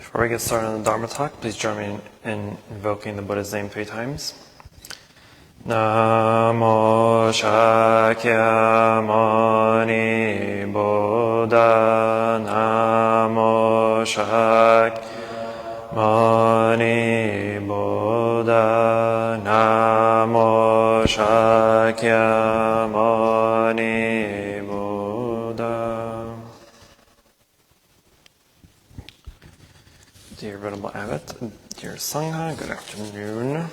Before we get started on the Dharma talk, please join me in invoking the Buddha's name 3 times. Namo Shakyamuni Buddha. Namo Shakyamuni Buddha. Namo Shakyamuni Buddha. Dear Venerable Abbot, dear Sangha, good afternoon.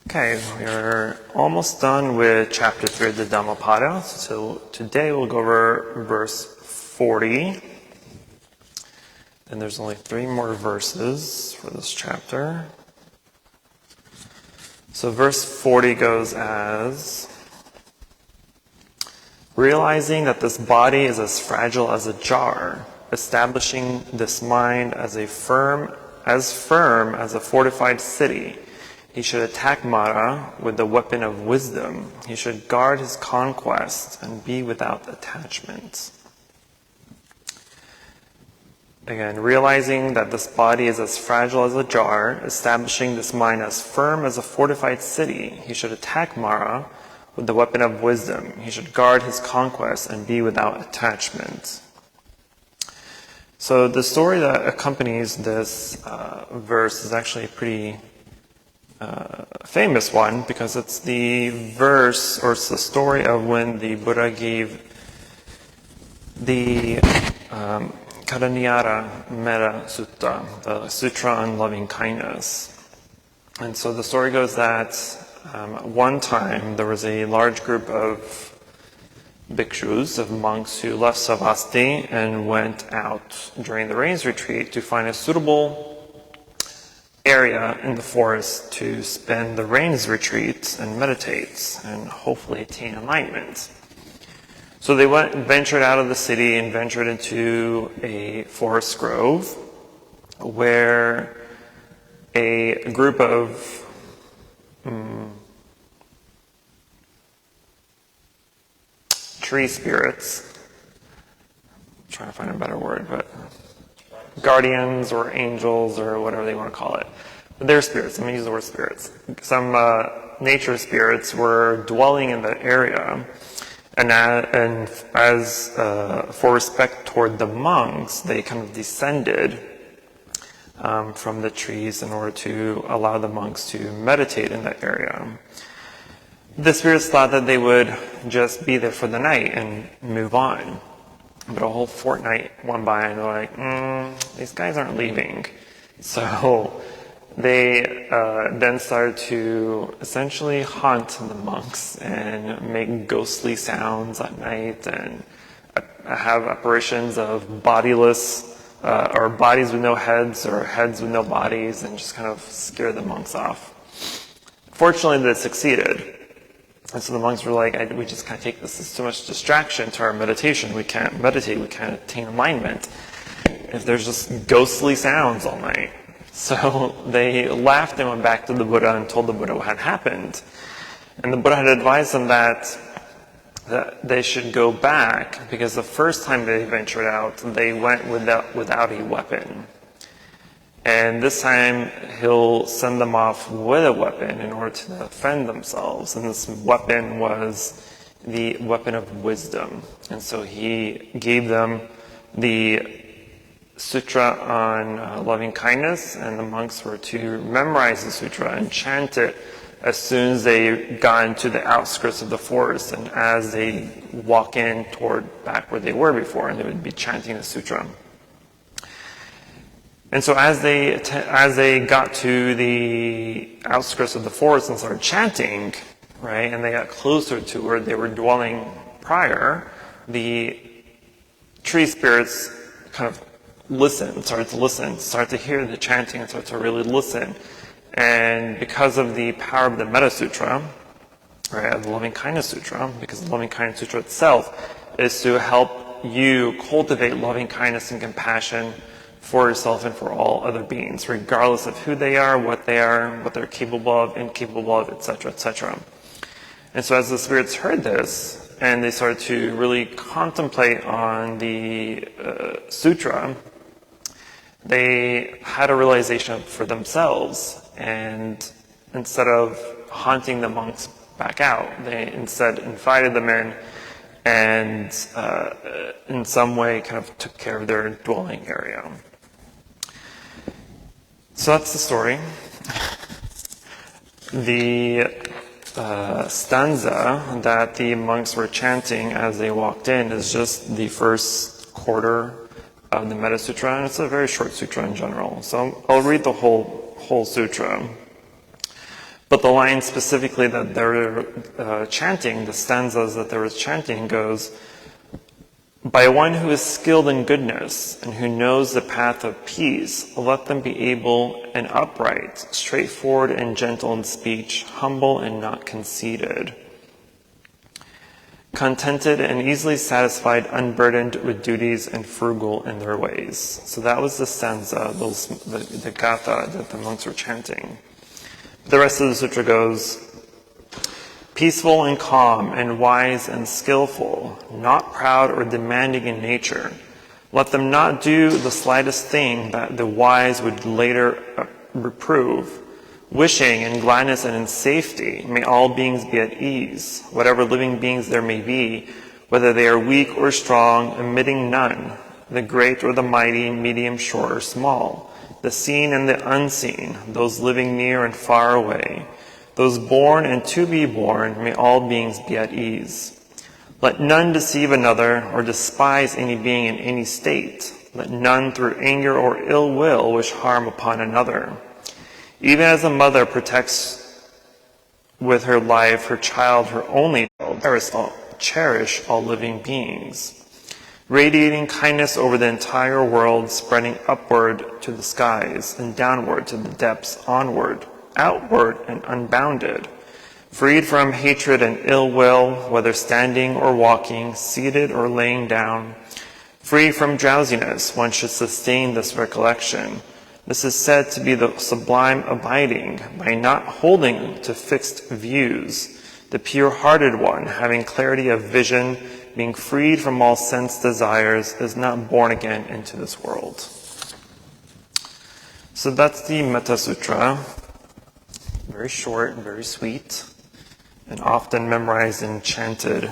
Okay, we're almost done with chapter 3 of the Dhammapada. So today we'll go over verse 40. And there's only 3 more verses for this chapter. So verse 40 goes as, realizing that this body is as fragile as a jar, establishing this mind as firm as a fortified city, he should attack Mara with the weapon of wisdom. He should guard his conquest and be without attachment. Again, realizing that this body is as fragile as a jar, establishing this mind as firm as a fortified city, he should attack Mara with the weapon of wisdom. He should guard his conquest and be without attachment. So the story that accompanies this verse is actually a pretty famous one, because it's the verse, or it's the story of when the Buddha gave the Karaniara Metta Sutta, the Sutra on Loving Kindness. And so the story goes that one time there was a large group of bhikshus, of monks, who left Savasti and went out during the rains retreat to find a suitable area in the forest to spend the rains retreat and meditate and hopefully attain enlightenment. So they ventured out of the city and ventured into a forest grove where a group of tree spirits, I'm trying to find a better word, but guardians or angels or whatever they want to call it. But they're spirits. I'm going to use the word spirits. Some nature spirits were dwelling in the area, and as for respect toward the monks, they kind of descended from the trees in order to allow the monks to meditate in that area. The spirits thought that they would just be there for the night and move on. But a whole fortnight went by and they're like, these guys aren't leaving. So they then started to essentially haunt the monks and make ghostly sounds at night and have apparitions of bodiless, or bodies with no heads or heads with no bodies, and just kind of scare the monks off. Fortunately, they succeeded. And so the monks were like, we just can't take this. It's too much distraction to our meditation. We can't meditate. We can't attain enlightenment if there's just ghostly sounds all night. So they laughed and went back to the Buddha and told the Buddha what had happened. And the Buddha had advised them that they should go back, because the first time they ventured out, they went without a weapon. And this time, he'll send them off with a weapon in order to defend themselves. And this weapon was the weapon of wisdom. And so he gave them the sutra on loving kindness, and the monks were to memorize the sutra and chant it as soon as they got into the outskirts of the forest, and as they walk in toward back where they were before, and they would be chanting the sutra. And so as they got to the outskirts of the forest and started chanting, right, and they got closer to where they were dwelling prior, the tree spirits kind of started to hear the chanting, and started to really listen. And because of the power of the Metta Sutra, right, of the Loving Kindness Sutra, because the Loving Kindness Sutra itself is to help you cultivate loving kindness and compassion for yourself and for all other beings, regardless of who they are, what they're capable of, incapable of, etc., etc. And so as the spirits heard this, and they started to really contemplate on the sutra, they had a realization for themselves, and instead of hunting the monks back out, they instead invited them in and in some way kind of took care of their dwelling area. So that's the story. The stanza that the monks were chanting as they walked in is just the first quarter of the Metta Sutra, and it's a very short sutra in general. So I'll read the whole sutra. But the line specifically that they're chanting, the stanzas that they were chanting goes, "By one who is skilled in goodness and who knows the path of peace, let them be able and upright, straightforward and gentle in speech, humble and not conceited, contented and easily satisfied, unburdened with duties and frugal in their ways." So that was the stanza, the gatha that the monks were chanting. The rest of the sutra goes, "Peaceful and calm and wise and skillful, not proud or demanding in nature. Let them not do the slightest thing that the wise would later reprove. Wishing in gladness and in safety, may all beings be at ease, whatever living beings there may be, whether they are weak or strong, omitting none, the great or the mighty, medium, short or small, the seen and the unseen, those living near and far away, those born and to be born, may all beings be at ease. Let none deceive another or despise any being in any state. Let none through anger or ill will wish harm upon another. Even as a mother protects with her life her child, her only child, cherish all living beings. Radiating kindness over the entire world, spreading upward to the skies and downward to the depths, onward, outward and unbounded. Freed from hatred and ill will, whether standing or walking, seated or laying down. Free from drowsiness, one should sustain this recollection. This is said to be the sublime abiding, by not holding to fixed views. The pure-hearted one, having clarity of vision, being freed from all sense desires, is not born again into this world." So that's the Metta Sutra. Very short and very sweet, and often memorized and chanted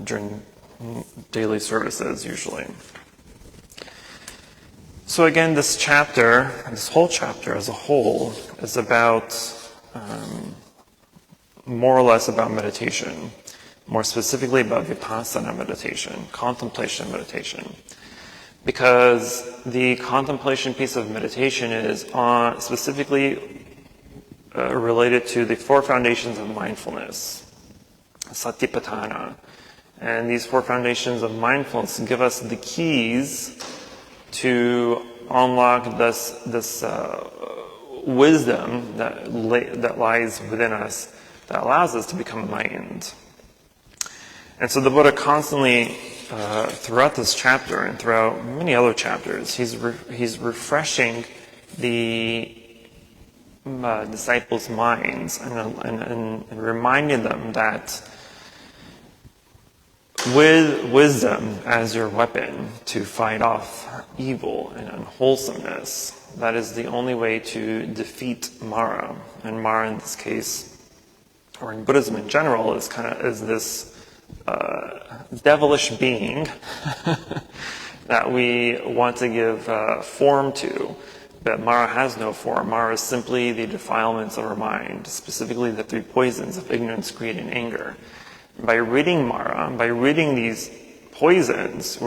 during daily services, usually. So again, this whole chapter as a whole, is about more or less about meditation, more specifically about vipassana meditation, contemplation meditation. Because the contemplation piece of meditation is specifically related to the four foundations of mindfulness, satipatthana. And these four foundations of mindfulness give us the keys to unlock this wisdom that lies within us, that allows us to become enlightened. And so the Buddha constantly, throughout this chapter and throughout many other chapters, he's refreshing the disciples' minds and reminding them that with wisdom as your weapon to fight off evil and unwholesomeness, that is the only way to defeat Mara. And Mara in this case, or in Buddhism in general, is this devilish being that we want to give form to. But Mara has no form. Mara is simply the defilements of our mind, specifically the three poisons of ignorance, greed, and anger. By ridding Mara, by ridding these poisons,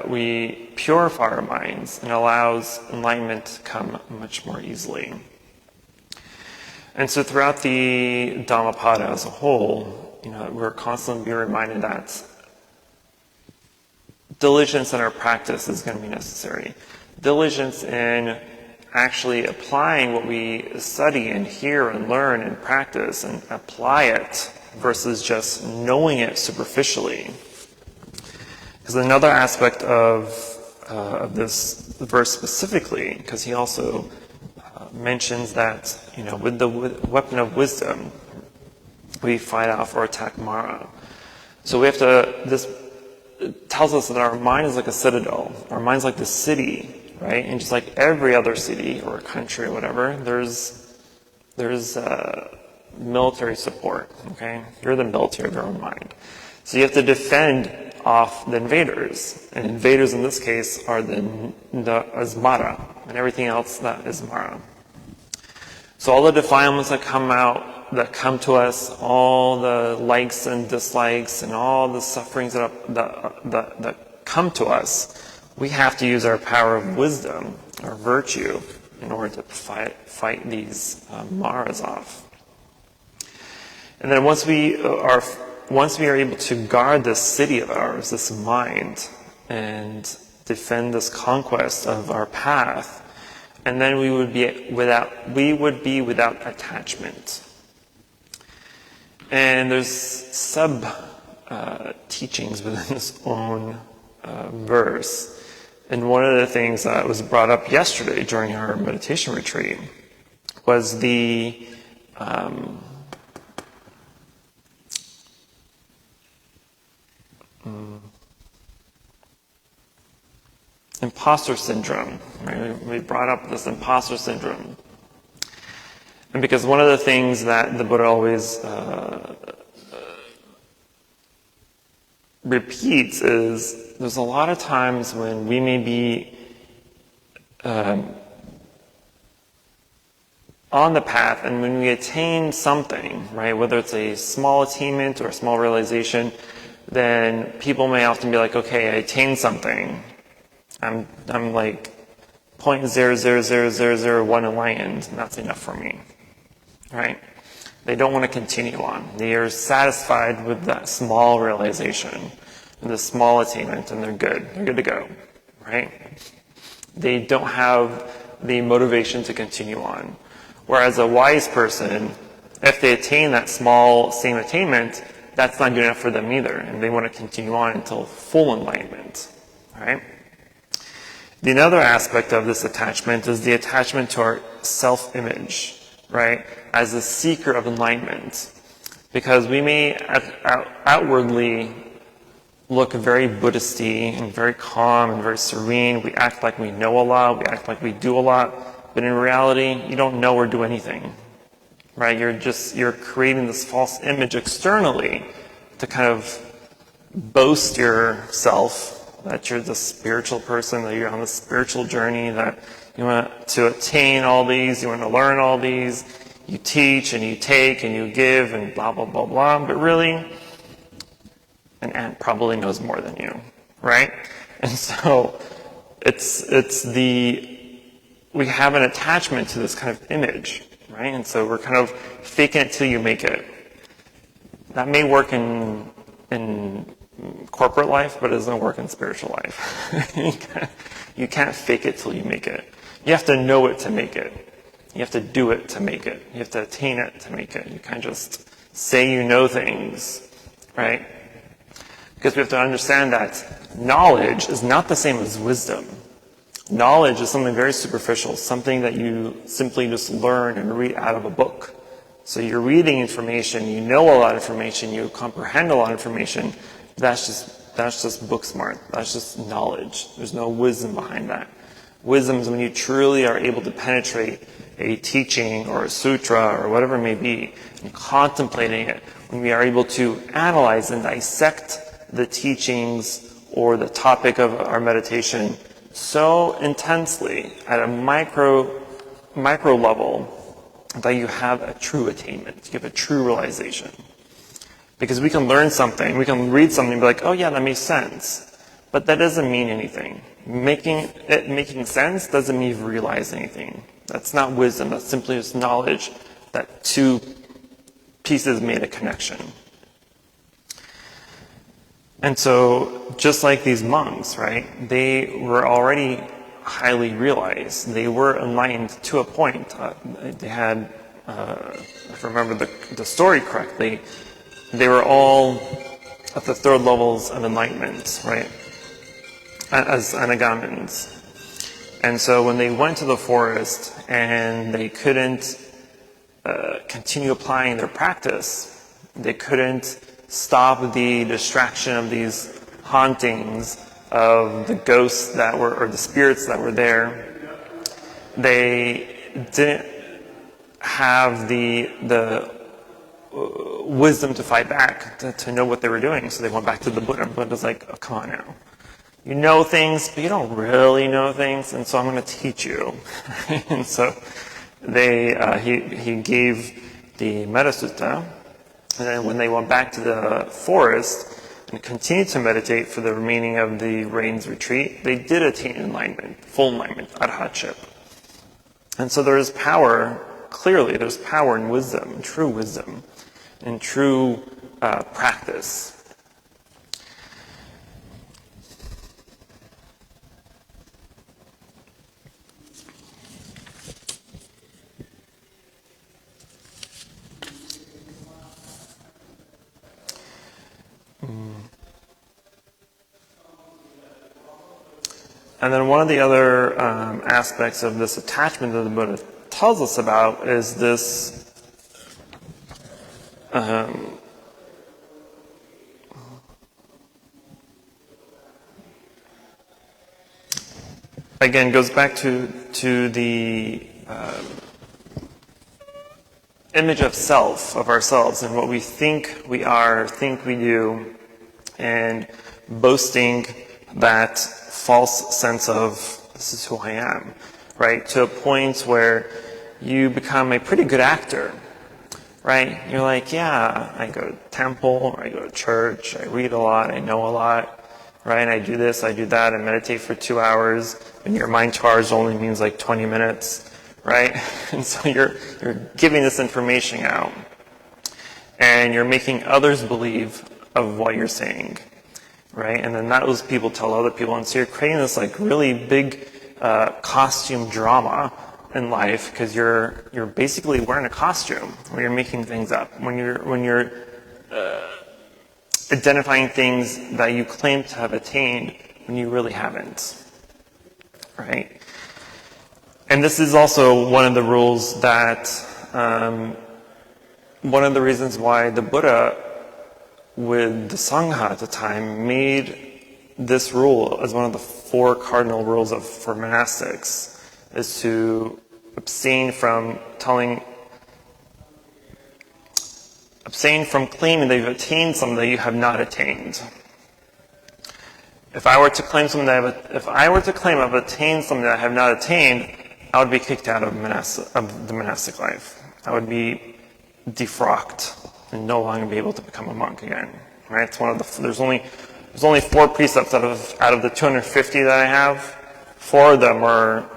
we purify our minds and allows enlightenment to come much more easily. And so throughout the Dhammapada as a whole, we're constantly being reminded that diligence in our practice is going to be necessary. Diligence in actually applying what we study and hear and learn and practice and apply it versus just knowing it superficially. Because another aspect of this verse specifically, because he also mentions that, with the weapon of wisdom, we fight off or attack Mara. So we have to, this tells us that our mind is like a citadel. Our mind's like the city, right? And just like every other city or country or whatever, there's military support, okay? You're the military of your own mind. So you have to defend off the invaders. And invaders in this case are the Mara and everything else that is Mara. So all the defilements that come to us, all the likes and dislikes and all the sufferings that come to us, we have to use our power of wisdom, our virtue, in order to fight these Maras off. And then once we are able to guard this city of ours, this mind, and defend this conquest of our path, and then we would be without attachment. And there's sub teachings within this own verse. And one of the things that was brought up yesterday during our meditation retreat was the imposter syndrome. Right? We brought up this imposter syndrome. And because one of the things that the Buddha always repeats is there's a lot of times when we may be on the path, and when we attain something, right, whether it's a small attainment or a small realization, then people may often be like, okay, I attained something. I'm like 0.00001 enlightened, and that's enough for me, right? They don't want to continue on. They are satisfied with that small realization, the small attainment, and they're good. They're good to go, right? They don't have the motivation to continue on. Whereas a wise person, if they attain that small same attainment, that's not good enough for them either, and they want to continue on until full enlightenment, right? The another aspect of this attachment is the attachment to our self-image, right, as a seeker of enlightenment. Because we may outwardly look very Buddhist-y and very calm and very serene. We act like we know a lot, we act like we do a lot, but in reality, you don't know or do anything, right? You're creating this false image externally to kind of boast yourself that you're the spiritual person, that you're on the spiritual journey, that you want to attain all these, you want to learn all these, you teach and you take and you give and blah, blah, blah, blah. But really, an ant probably knows more than you, right? And so we have an attachment to this kind of image, right? And so we're kind of faking it till you make it. That may work in corporate life, but it doesn't work in spiritual life. You can't fake it till you make it. You have to know it to make it. You have to do it to make it. You have to attain it to make it. You can't just say you know things, right? Because we have to understand that knowledge is not the same as wisdom. Knowledge is something very superficial, something that you simply just learn and read out of a book. So you're reading information, you know a lot of information, you comprehend a lot of information. That's just book smart. That's just knowledge. There's no wisdom behind that. Wisdom is when you truly are able to penetrate a teaching or a sutra or whatever it may be, and contemplating it, when we are able to analyze and dissect the teachings or the topic of our meditation so intensely at a micro level that you have a true attainment, you have a true realization. Because we can learn something, we can read something and be like, oh yeah, that makes sense. But that doesn't mean anything. Making sense doesn't mean you've realized anything. That's not wisdom, that's simply just knowledge that two pieces made a connection. And so, just like these monks, right, they were already highly realized. They were enlightened to a point. They had, if I remember the story correctly, they were all at the third levels of enlightenment, right, as anagamins. And so when they went to the forest and they couldn't continue applying their practice, they couldn't stop the distraction of these hauntings of the ghosts that were, or the spirits that were there, they didn't have the wisdom to fight back, to know what they were doing. So they went back to the Buddha. Buddha's like, oh, come on now. You know things, but you don't really know things, and so I'm going to teach you. And so he gave the Metta Sutta, and then when they went back to the forest and continued to meditate for the remaining of the rain's retreat, they did attain enlightenment, full enlightenment, arhatship. And so there is power, clearly there's power in wisdom, in true practice. And then one of the other aspects of this attachment that the Buddha tells us about is this again, goes back to the image of self, of ourselves, and what we think we are, think we do, and boasting that false sense of, this is who I am, right? To a point where you become a pretty good actor, right? You're like, yeah, I go to temple, or I go to church, I read a lot, I know a lot, right? I do this, I do that, I meditate for 2 hours, and your mind charge only means like 20 minutes, right? And so you're giving this information out, and you're making others believe of what you're saying, right? And then those people tell other people, and so you're creating this like really big costume drama in life, because you're basically wearing a costume when you're making things up, when you're identifying things that you claim to have attained when you really haven't, right? And this is also one of the rules that, one of the reasons why the Buddha, with the Sangha at the time, made this rule as one of the 4 cardinal rules for monastics, is to abstain from claiming that you've attained something that you have not attained. If I were to claim I've attained something that I have not attained, I would be kicked out of the monastic life. I would be defrocked and no longer be able to become a monk again. Right? It's one of there's only 4 precepts out of the 250 that I have. 4 of them are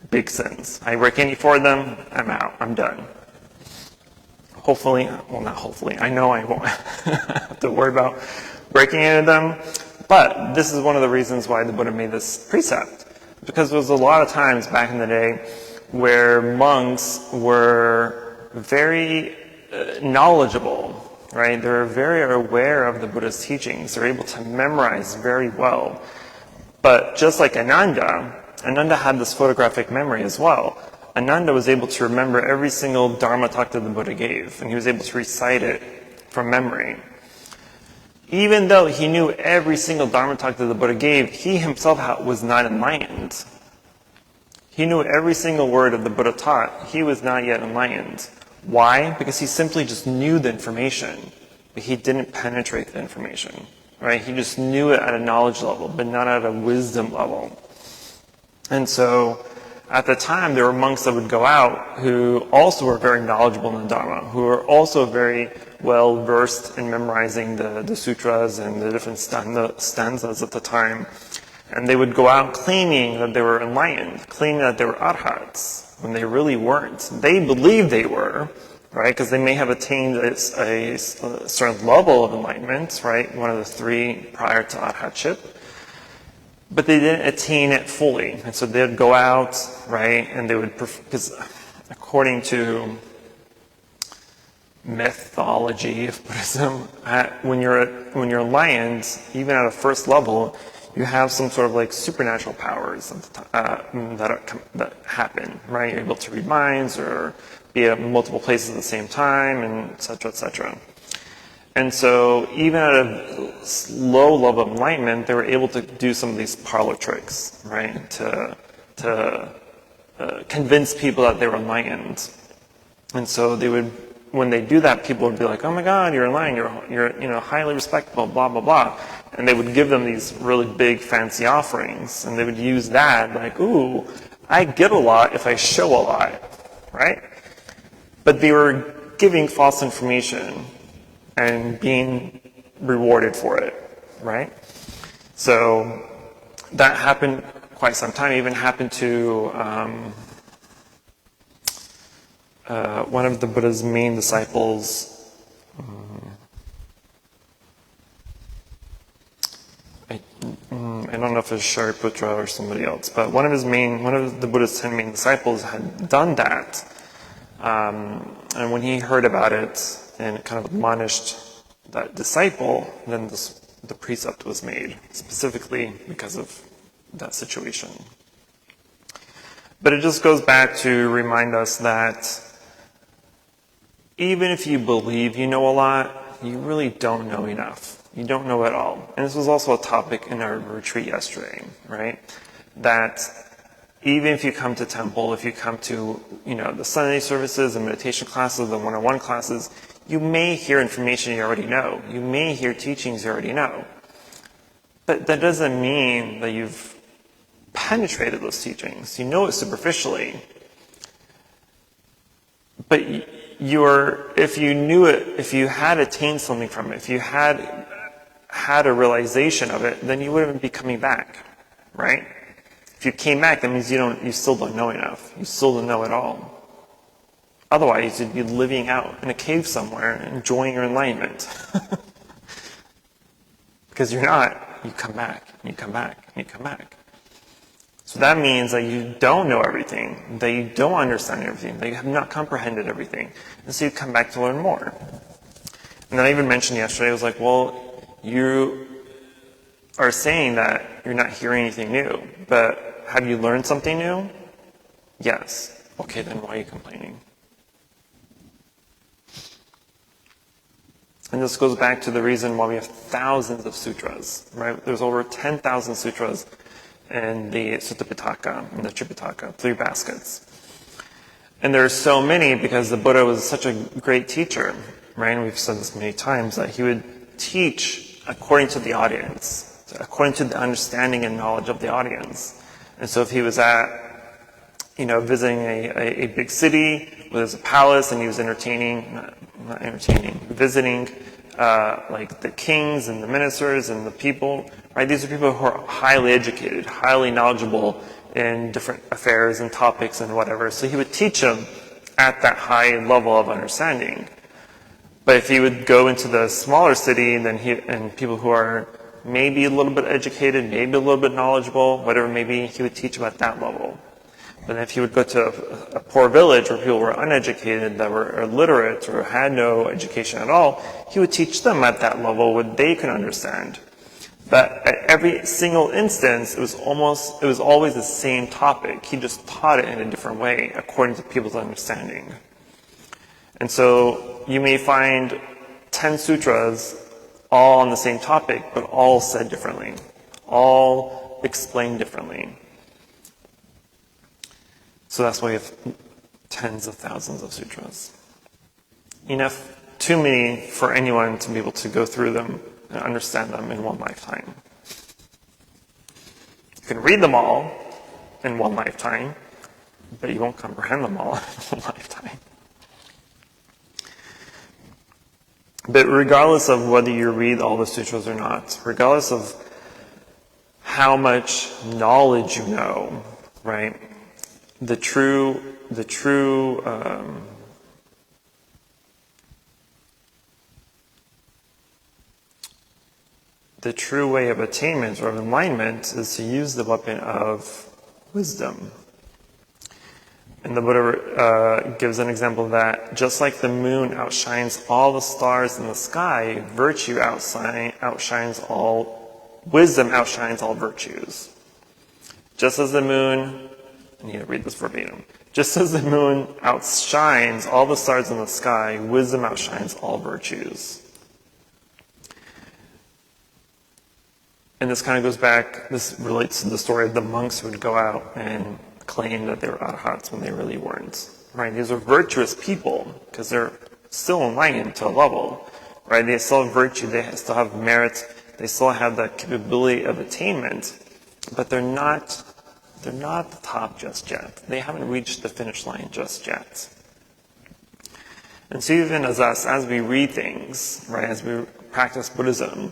big sins. I break any 4 of them, I'm out. I'm done. Hopefully, well, not hopefully, I know I won't have to worry about breaking any of them. But this is one of the reasons why the Buddha made this precept. Because there was a lot of times back in the day where monks were very knowledgeable, right? They were very aware of the Buddha's teachings. They're able to memorize very well. But just like Ananda had this photographic memory as well. Ananda was able to remember every single Dharma talk that the Buddha gave, and he was able to recite it from memory. Even though he knew every single Dharma talk that the Buddha gave, he himself was not enlightened. He knew every single word that the Buddha taught. He was not yet enlightened. Why? Because he simply just knew the information, but he didn't penetrate the information. Right? He just knew it at a knowledge level, but not at a wisdom level. And so, at the time, there were monks that would go out who also were very knowledgeable in the Dharma, who were also very well versed in memorizing the sutras and the different stanzas at the time. And they would go out claiming that they were enlightened, claiming that they were arhats, when they really weren't. They believed they were, right? Because they may have attained a certain level of enlightenment, right? One of the three prior to arhatship. But they didn't attain it fully. And so they'd go out, right? And they would, because according to mythology of Buddhism, when you're enlightened, even at a first level, you have some sort of like supernatural powers that happen, right? You're able to read minds or be at multiple places at the same time, and et cetera, et cetera. And so even at a low level of enlightenment, they were able to do some of these parlor tricks, right? To convince people that they were enlightened. And so they would, when they do that, people would be like, "Oh my God, you're enlightened. You're highly respectable." Blah blah blah. And they would give them these really big fancy offerings, and they would use that like, "Ooh, I get a lot if I show a lot," right? But they were giving false information and being rewarded for it, right? So that happened quite some time. It even happened to one of the Buddha's main disciples. I don't know if it's Shariputra or somebody else, but one of the Buddha's 10 main disciples had done that. And when he heard about it and kind of admonished that disciple, then the precept was made, specifically because of that situation. But it just goes back to remind us that even if you believe you know a lot, you really don't know enough. You don't know it all. And this was also a topic in our retreat yesterday, right? That even if you come to temple, if you come to, the Sunday services and meditation classes, the one-on-one classes, you may hear information you already know. You may hear teachings you already know. But that doesn't mean that you've penetrated those teachings. You know it superficially. But if you knew it, if you had attained something from it, if you had a realization of it, then you wouldn't be coming back, right? If you came back, that means you still don't know enough. You still don't know it all. Otherwise, you'd be living out in a cave somewhere, enjoying your enlightenment. Because you're not, you come back, and you come back, and you come back. So that means that you don't know everything, that you don't understand everything, that you have not comprehended everything. And so you come back to learn more. And then I even mentioned yesterday, I was like, well, you are saying that you're not hearing anything new, but have you learned something new? Yes. Okay, then why are you complaining? And this goes back to the reason why we have thousands of sutras, right? There's over 10,000 sutras in the Sutta Pitaka and the Tripitaka, 3 baskets. And there are so many because the Buddha was such a great teacher, right? And we've said this many times, that he would teach according to the audience, according to the understanding and knowledge of the audience. And so if he was visiting a big city where there's a palace and he was visiting like the kings and the ministers and the people, right? These are people who are highly educated, highly knowledgeable in different affairs and topics and whatever. So he would teach them at that high level of understanding. But if he would go into the smaller city and people who are maybe a little bit educated, maybe a little bit knowledgeable, whatever maybe, he would teach them at that level. But if he would go to a poor village where people were uneducated, that were illiterate or had no education at all, he would teach them at that level what they can understand. But at every single instance, it was always the same topic. He just taught it in a different way according to people's understanding. And so you may find 10 sutras all on the same topic, but all said differently, all explained differently. So that's why we have tens of thousands of sutras. Enough, too many for anyone to be able to go through them and understand them in one lifetime. You can read them all in one lifetime, but you won't comprehend them all in one lifetime. But regardless of whether you read all the sutras or not, regardless of how much knowledge you know, right? The true the true way of attainment or of enlightenment is to use the weapon of wisdom. And the Buddha gives an example of that just like the moon outshines all the stars in the sky, wisdom outshines all virtues. Just as the moon, I need to read this verbatim. Just as the moon outshines all the stars in the sky, wisdom outshines all virtues. And this kind of goes back, this relates to the story of the monks who would go out and claim that they were arhats when they really weren't. Right? These are virtuous people because they're still enlightened to a level. Right? They still have virtue, they still have merit, they still have the capability of attainment, but they're not the top just yet. They haven't reached the finish line just yet. And so even as us, as we read things, right, as we practice Buddhism,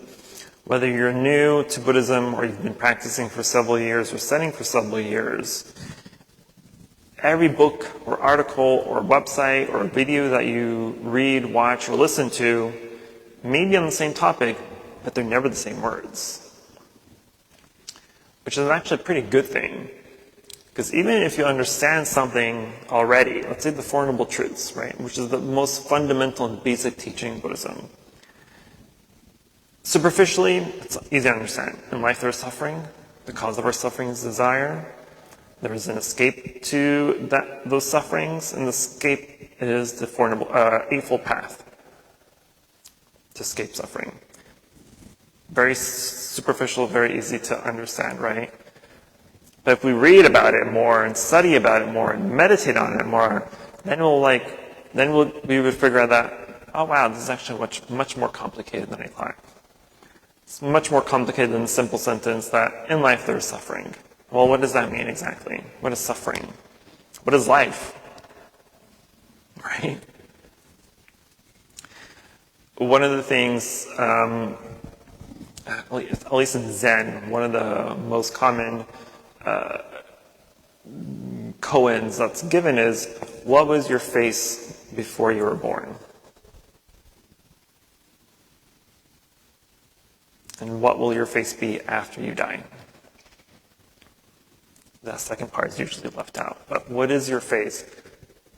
whether you're new to Buddhism or you've been practicing for several years or studying for several years, every book or article or website or video that you read, watch, or listen to may be on the same topic, but they're never the same words. Which is actually a pretty good thing. Because even if you understand something already, let's say the Four Noble Truths, right, which is the most fundamental and basic teaching of Buddhism, superficially, it's easy to understand. In life there is suffering. The cause of our suffering is desire. There is an escape to those sufferings, and the escape is the Eightfold Path to escape suffering. Very superficial, very easy to understand, right? But if we read about it more and study about it more and meditate on it more, then we would figure out that, oh wow, this is actually much more complicated than I thought. It's much more complicated than the simple sentence that in life there is suffering. Well, what does that mean exactly? What is suffering? What is life? Right? One of the things, at least in Zen, one of the most common koans that's given is, what was your face before you were born? And what will your face be after you die? That second part is usually left out. But what is your face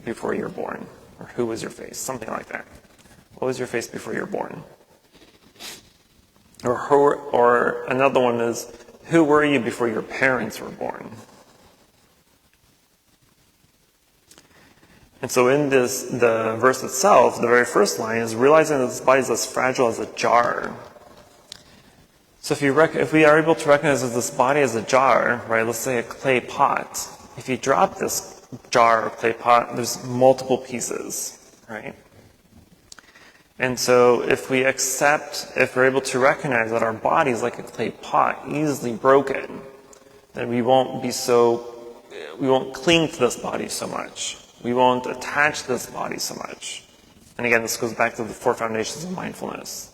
before you're born? Or who was your face? Something like that. What was your face before you were born? Or another one is, who were you before your parents were born? And so in the verse itself, the very first line is realizing that this body is as fragile as a jar. So if we are able to recognize that this body is a jar, right, let's say a clay pot, if you drop this jar or clay pot, there's multiple pieces, right? And so if we're able to recognize that our body is like a clay pot, easily broken, then we won't cling to this body so much. We won't attach to this body so much. And again, this goes back to the 4 foundations of mindfulness.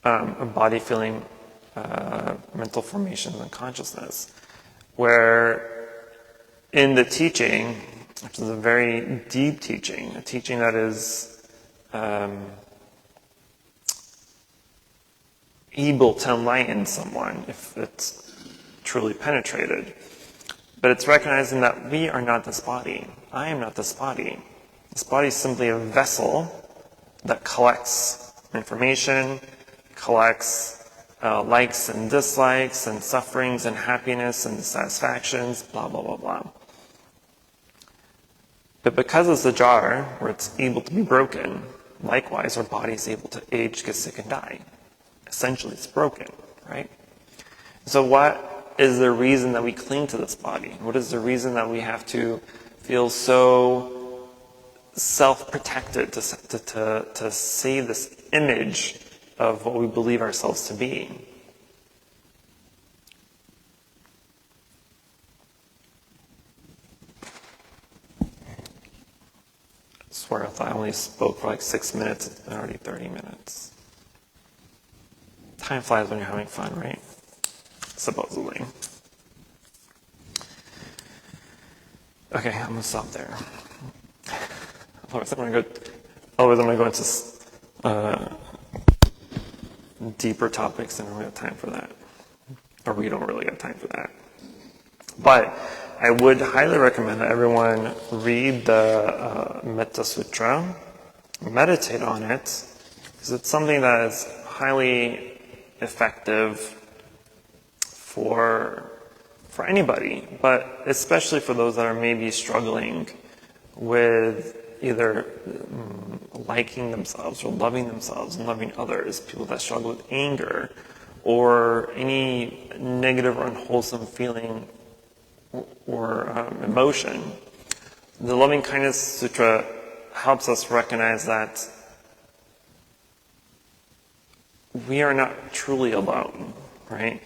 Body, feeling, mental formations, and consciousness. Where in the teaching, which is a very deep teaching, a teaching that is able to enlighten someone if it's truly penetrated. But it's recognizing that we are not this body. I am not this body. This body is simply a vessel that collects information, collects likes and dislikes and sufferings and happiness and dissatisfactions, blah, blah, blah, blah. But because it's a jar where it's able to be broken, likewise our body is able to age, get sick, and die. Essentially, it's broken, right? So what is the reason that we cling to this body? What is the reason that we have to feel so self-protected to save this image of what we believe ourselves to be? I swear I thought I only spoke for like 6 minutes. It's been already 30 minutes. Time flies when you're having fun, right? Supposedly. Okay, I'm gonna stop there. Otherwise I'm gonna go into deeper topics, and we don't have time for that. Or we don't really have time for that. But I would highly recommend that everyone read the Metta Sutra, meditate on it, because it's something that is highly effective for anybody, but especially for those that are maybe struggling with either liking themselves or loving themselves and loving others, people that struggle with anger or any negative or unwholesome feeling or emotion. The Loving Kindness Sutra helps us recognize that we are not truly alone, right?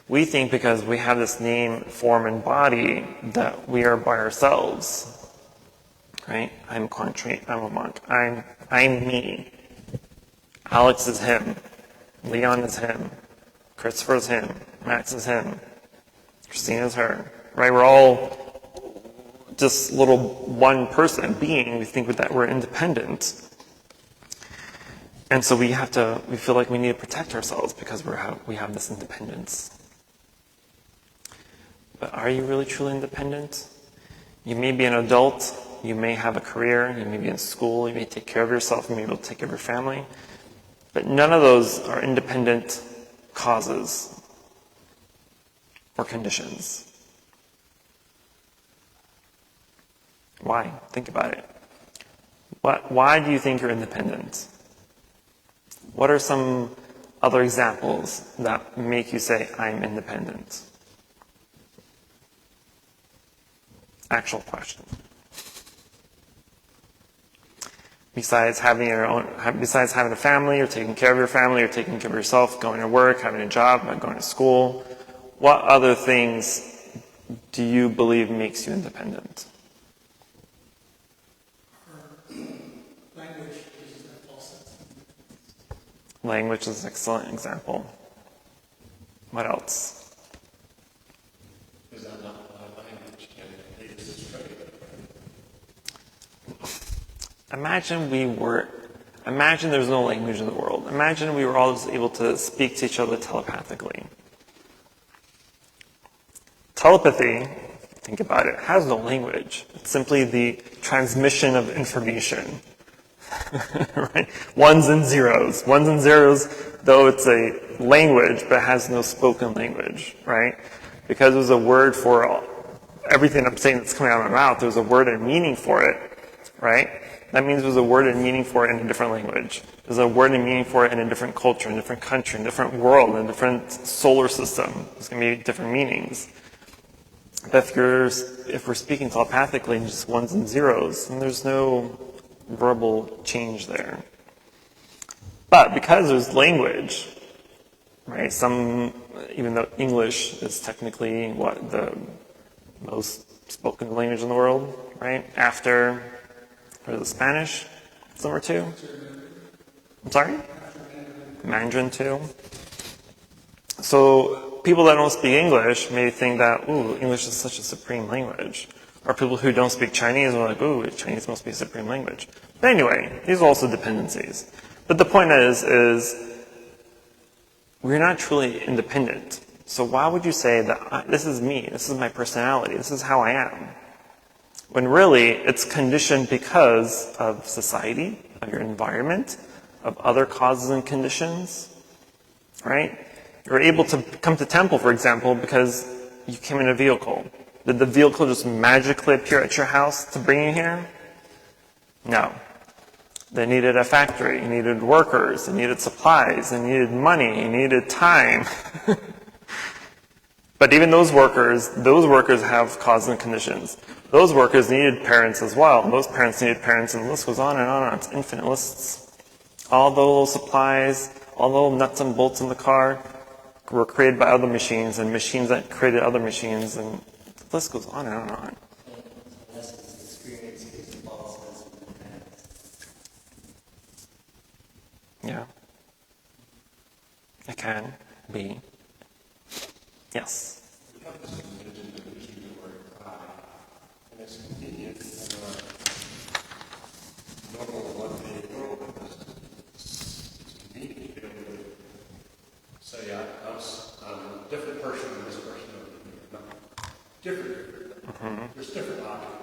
We think because we have this name, form, and body that we are by ourselves, right? I'm Quang, I'm a monk. I'm me. Alex is him. Leon is him. Christopher is him. Max is him. Christina is her, right? We're all just little one person, being. We think that we're independent. And so we feel like we need to protect ourselves because we have this independence. But are you really truly independent? You may be an adult, you may have a career, you may be in school, you may take care of yourself, you may be able to take care of your family. But none of those are independent causes or conditions. Why? Think about it. Why do you think you're independent? What are some other examples that make you say, I'm independent? Actual question. Besides having a family, or taking care of your family, or taking care of yourself, going to work, having a job, going to school, what other things do you believe makes you independent? Language is an excellent example. What else? Because I'm not a language, and it is straight. Imagine there's no language in the world. Imagine we were all just able to speak to each other telepathically. Telepathy, think about it, has no language. It's simply the transmission of information. Right? Ones and zeros. Ones and zeros, though it's a language, but it has no spoken language, right? Because there's a word for everything I'm saying that's coming out of my mouth, there's a word and meaning for it, right? That means there's a word and meaning for it in a different language. There's a word and meaning for it in a different culture, in a different country, in a different world, in a different solar system. There's going to be different meanings. But if we're speaking telepathically in just ones and zeros, then there's no verbal change there. But because there's language, right? Even though English is technically the most spoken language in the world, right? After, what is it, Spanish? It's number 2? I'm sorry? Mandarin too. So people that don't speak English may think that, English is such a supreme language. Or people who don't speak Chinese are like, Chinese must be a supreme language. But anyway, these are also dependencies. But the point is we're not truly independent. So why would you say that this is me, this is my personality, this is how I am? When really, it's conditioned because of society, of your environment, of other causes and conditions, right? You're able to come to temple, for example, because you came in a vehicle. Did the vehicle just magically appear at your house to bring you here? No. They needed a factory, you needed workers, they needed supplies, they needed money, you needed time. But even those workers have causes and conditions. Those workers needed parents as well. Those parents needed parents, and the list goes on and on and on. It's infinite lists. All the little supplies, all the little nuts and bolts in the car were created by other machines, and machines that created other machines, and the list goes on and on and on. Yeah. It can be. Yes. different. There's different objects.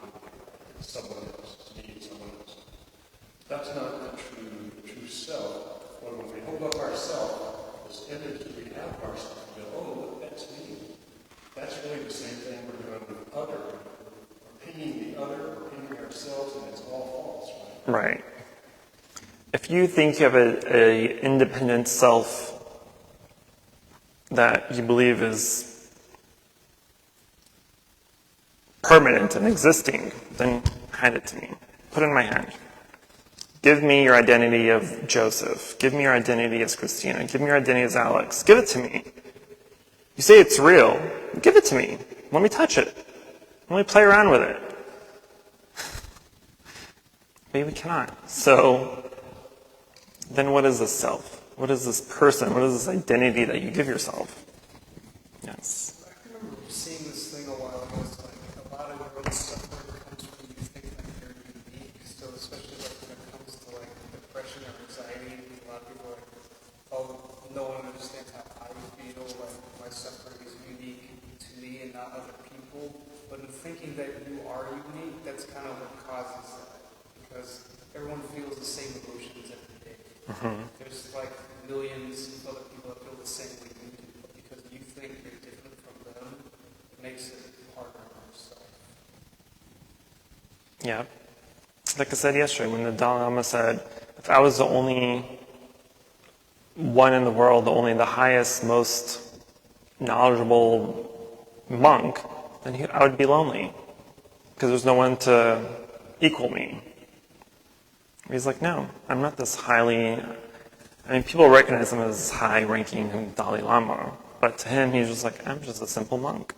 Someone else, me, someone else. That's not the true self. When we hold up ourself, this image that we have of ourselves, we go, oh, look, that's me. That's really the same thing we're doing with other. We're painting the other, we're painting ourselves, and it's all false, right? Right. If you think you have a independent self that you believe is permanent and existing, then hand it to me. Put it in my hand. Give me your identity of Joseph. Give me your identity as Christina. Give me your identity as Alex. Give it to me. You say it's real. Give it to me. Let me touch it. Let me play around with it. Maybe we cannot. So, then what is this self? What is this person? What is this identity that you give yourself? Yes. I remember seeing this thing a while ago. It's like a lot of your own suffering comes from you think like you're unique. So especially like when it comes to like depression or anxiety, a lot of people are like, oh, no one understands how I feel. Like my suffering is unique to me and not other people. But in thinking that you are unique, that's kind of what causes that. Because everyone feels the same emotions every day. There's like millions of other people that feel the same way you do, but because you think you're different from them, it makes it harder on yourself. Yeah. Like I said yesterday, when the Dalai Lama said, if I was the only one in the world, only the highest, most knowledgeable monk, then I would be lonely. Because there's no one to equal me. He's like, no, I'm not this people recognize him as high-ranking Dalai Lama, but to him, he's just like, I'm just a simple monk.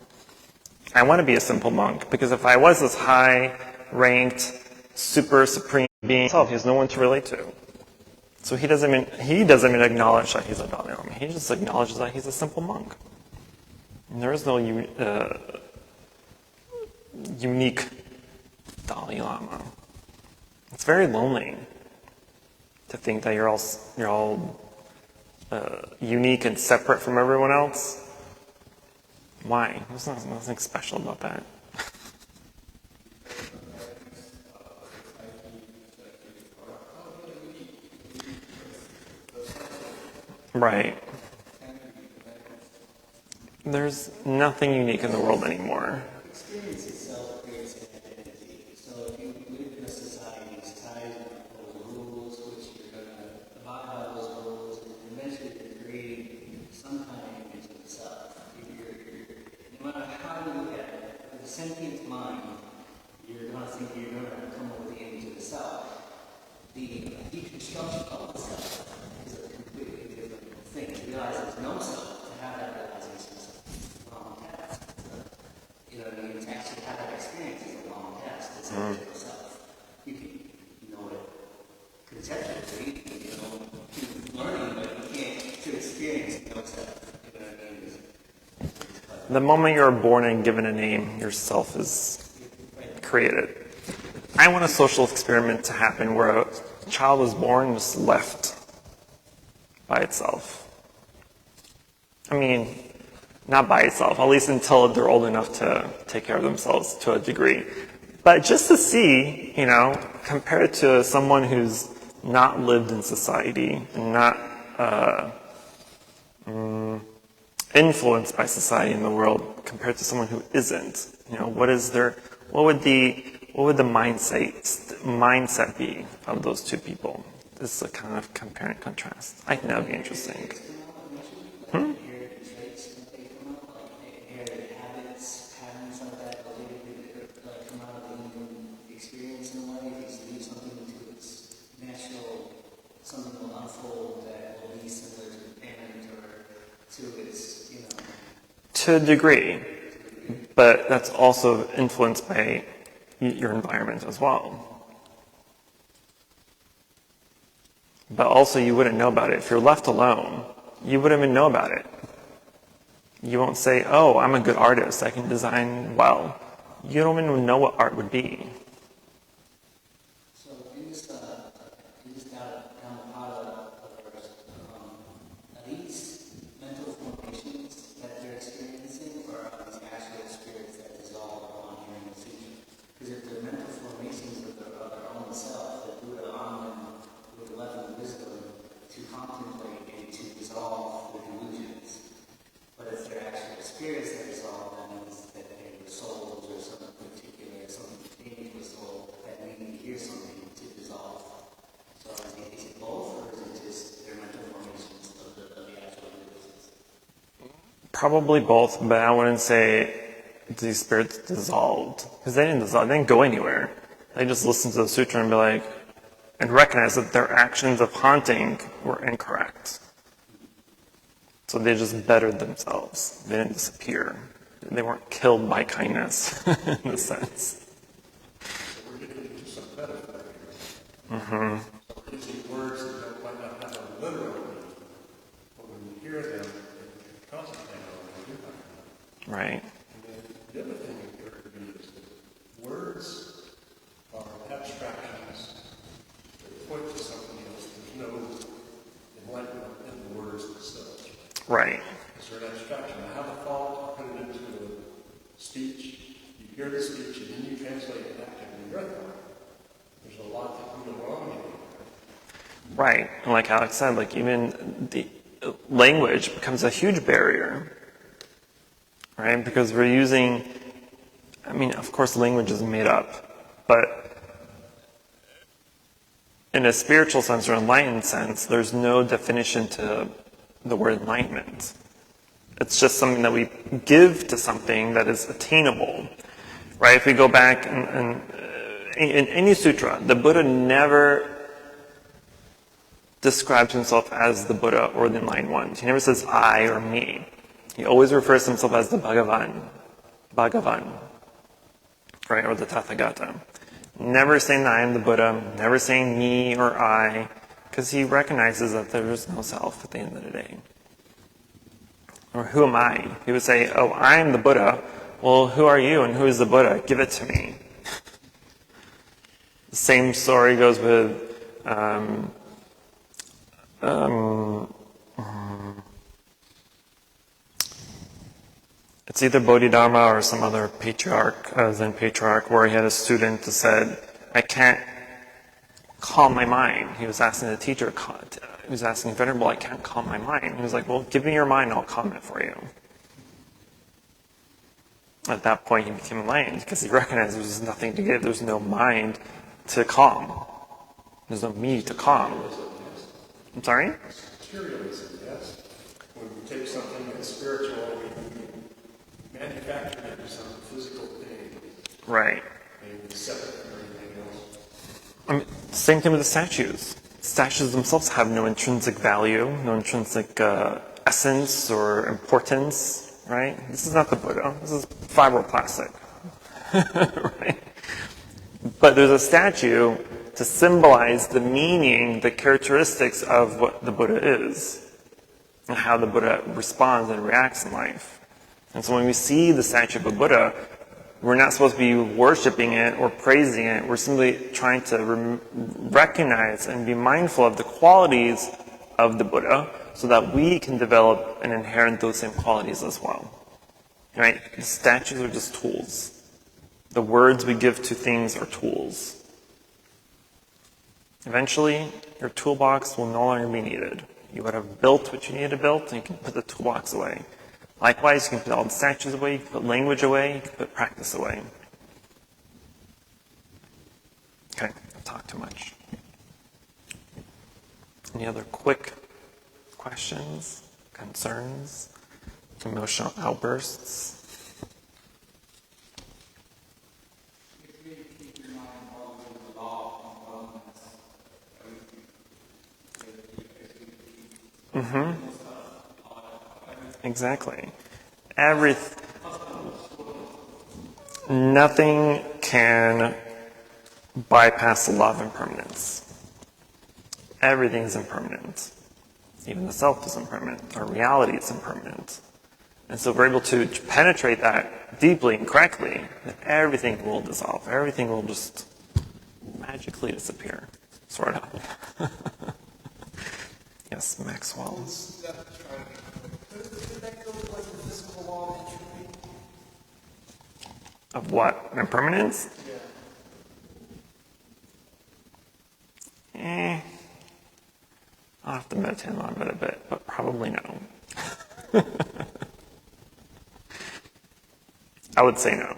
I want to be a simple monk, because if I was this high-ranked, super supreme being himself, he has no one to relate to. So he doesn't even acknowledge that he's a Dalai Lama. He just acknowledges that he's a simple monk. And there is no unique Dalai Lama. It's very lonely to think that you're all unique and separate from everyone else. Why? There's nothing special about that. Right. There's nothing unique in the world anymore. Experience itself creates an identity. So if you live in a society that's tied with rules, which you're going to abide by those rules, and eventually you're creating some kind of image of yourself. No matter how you look at it, with a sentient mind, you're going to think you're going to come up with the image of yourself. The deconstruction of the self is a completely different thing. To realize there's no self, to have that realization is a long task. You know what I mean? To actually have that experience is a long task. It's not just yourself. You can know it conceptually, learning, but you can't to experience it yourself. You know what I mean? The moment you're born and given a name, yourself is created. I want a social experiment to happen where a child is born and just left by itself. I mean, not by itself, at least until they're old enough to take care of themselves to a degree. But just to see, compared to someone who's not lived in society and not influenced by society in the world, compared to someone who isn't, what would the mindset be of those two people? This is a kind of compare and contrast. I think that would be interesting. To a degree, but that's also influenced by your environment as well. But also you wouldn't know about it. If you're left alone, you wouldn't even know about it. You won't say, oh, I'm a good artist, I can design well. You don't even know what art would be. So in this Dhammapada verse, are these mental formations that they're experiencing, or are these actual spirits that dissolve? to contemplate and to resolve the delusions. But if they're actual spirits that resolve, that means that they were souls or some particular, something pertaining to a soul that need to hear something to dissolve. So is it both, or is it just their mental formations of the actual individuals? Probably both, but I wouldn't say these spirits dissolved. Because they didn't dissolve, they didn't go anywhere. They just listened to the sutra and be like, and recognize that their actions of haunting were incorrect. So they just bettered themselves. They didn't disappear. They weren't killed by kindness, in a sense. So we're getting into some metaphor here. So we're using words that might not have a literal meaning, but when you hear them and concentrate on them, you do have them. Right. And then the other thing that occurred to me is that words are abstractions that point to something else. There's no enlightenment in the words themselves. Right. Is there an abstraction? I have a thought, I put it into a speech, you hear the speech, and then you translate it back into your thought. There's a lot that can go wrong in it. Right. And like Alex said, like even the language becomes a huge barrier. Right? Because we're using, I mean, of course language is made up, but in a spiritual sense or enlightened sense, there's no definition to the word enlightenment. It's just something that we give to something that is attainable. Right? If we go back and in any sutra, the Buddha never describes himself as the Buddha or the enlightened one. He never says I or me. He always refers to himself as the Bhagavan, right, or the Tathagata. Never saying I am the Buddha, never saying me or I, because he recognizes that there is no self at the end of the day. Or who am I? He would say, oh, I am the Buddha. Well, who are you and who is the Buddha? Give it to me. The same story goes with it's either Bodhidharma or some other patriarch, Zen patriarch, where he had a student that said, I can't calm my mind. He was asking the teacher, he was asking Venerable, I can't calm my mind. He was like, well, give me your mind, I'll calm it for you. At that point, he became enlightened because he recognized there was nothing to give. There's no mind to calm. There's no me to calm. I'm sorry? Materialism, yes. When we take something that's spiritual, we manufacture it into some physical thing. Right. And we separate from everything else. I mean, same thing with the statues. Statues themselves have no intrinsic value, no intrinsic essence or importance, right? This is not the Buddha. This is fibroplastic, right? But there's a statue to symbolize the meaning, the characteristics of what the Buddha is, and how the Buddha responds and reacts in life. And so when we see the statue of a Buddha, we're not supposed to be worshiping it or praising it. We're simply trying to recognize and be mindful of the qualities of the Buddha so that we can develop and inherit those same qualities as well. Right? The statues are just tools. The words we give to things are tools. Eventually, your toolbox will no longer be needed. You would have built what you needed to build, and you can put the toolbox away. Likewise, you can put all the statues away, you can put language away, you can put practice away. Okay, I've talked too much. Any other quick questions, concerns, emotional outbursts? Exactly. Nothing can bypass the law of impermanence. Everything's impermanent. Even the self is impermanent. Our reality is impermanent. And so if we're able to penetrate that deeply and correctly, then everything will dissolve. Everything will just magically disappear. Sort of. Yes, Maxwell. Of what? Impermanence? Yeah. I'll have to meditate on it a bit, but probably no. I would say no.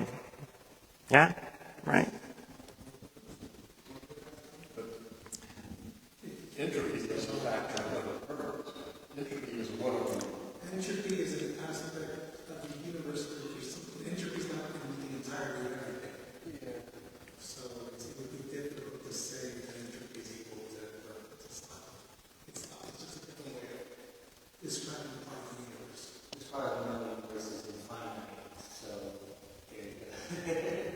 Yeah? Right? Entropy is a factor of impermanence. Entropy is one of them. Entropy is an aspect of the universe that there's something. Entropy is not in the entirety of everything. Yeah. So it would be difficult to say that entropy is equal to impermanence. It's not. It's not. It's just a different way of describing the part of the universe. As far as the universe is infinite, so Okay.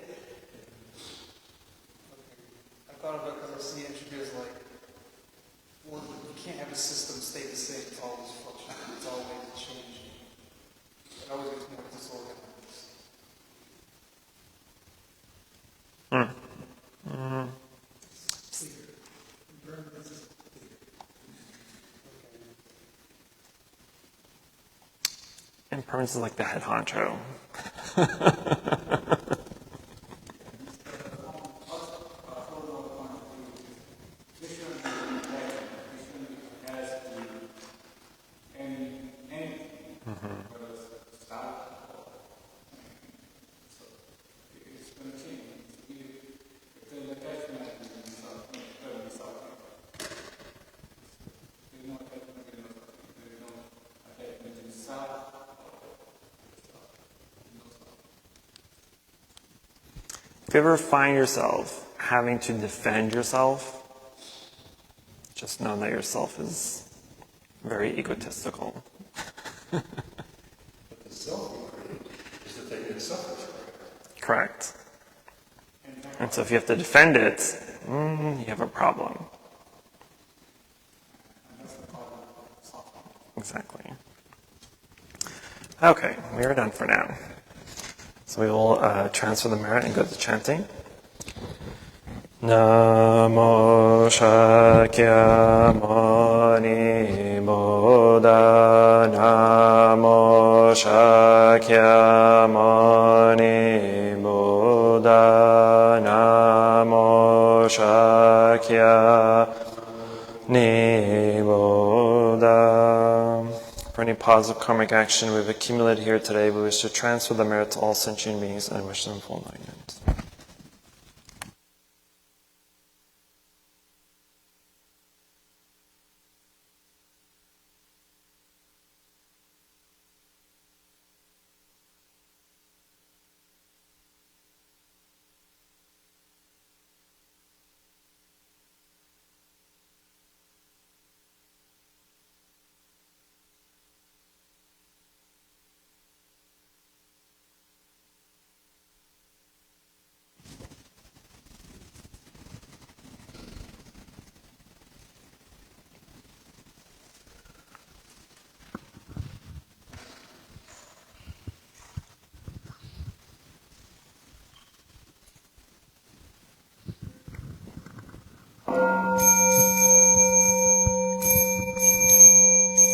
I thought about because I see entropy as like, well, you can't have a system stay the same. It's always fluctuating. It's always changing. It always gets more disorganized. Impermanence is clear. Impermanence is like the head honcho. If you ever find yourself having to defend yourself, just know that yourself is very egotistical. But the self we create is the thing that suffers. Correct. And so if you have to defend it, you have a problem. Exactly. Okay, we are done for now. So we will transfer the merit and go to chanting. Namo Shakyamuni Buddha Namo Shakyamuni Buddha Namo Shakyamuni Buddha. For any positive karmic action we've accumulated here today, we wish to transfer the merit to all sentient beings and wish them full enlightenment.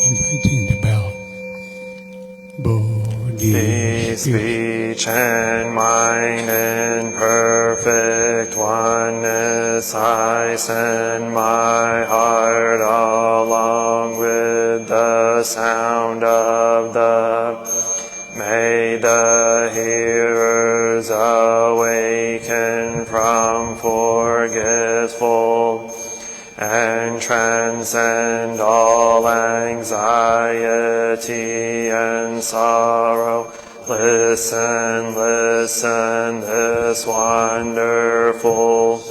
Inviting the bell. Be speech and mind in perfect oneness, I send my heart along with the sound of the. May the hearers awaken from forgetful and transcend all anxiety and sorrow. Listen, listen, this wonderful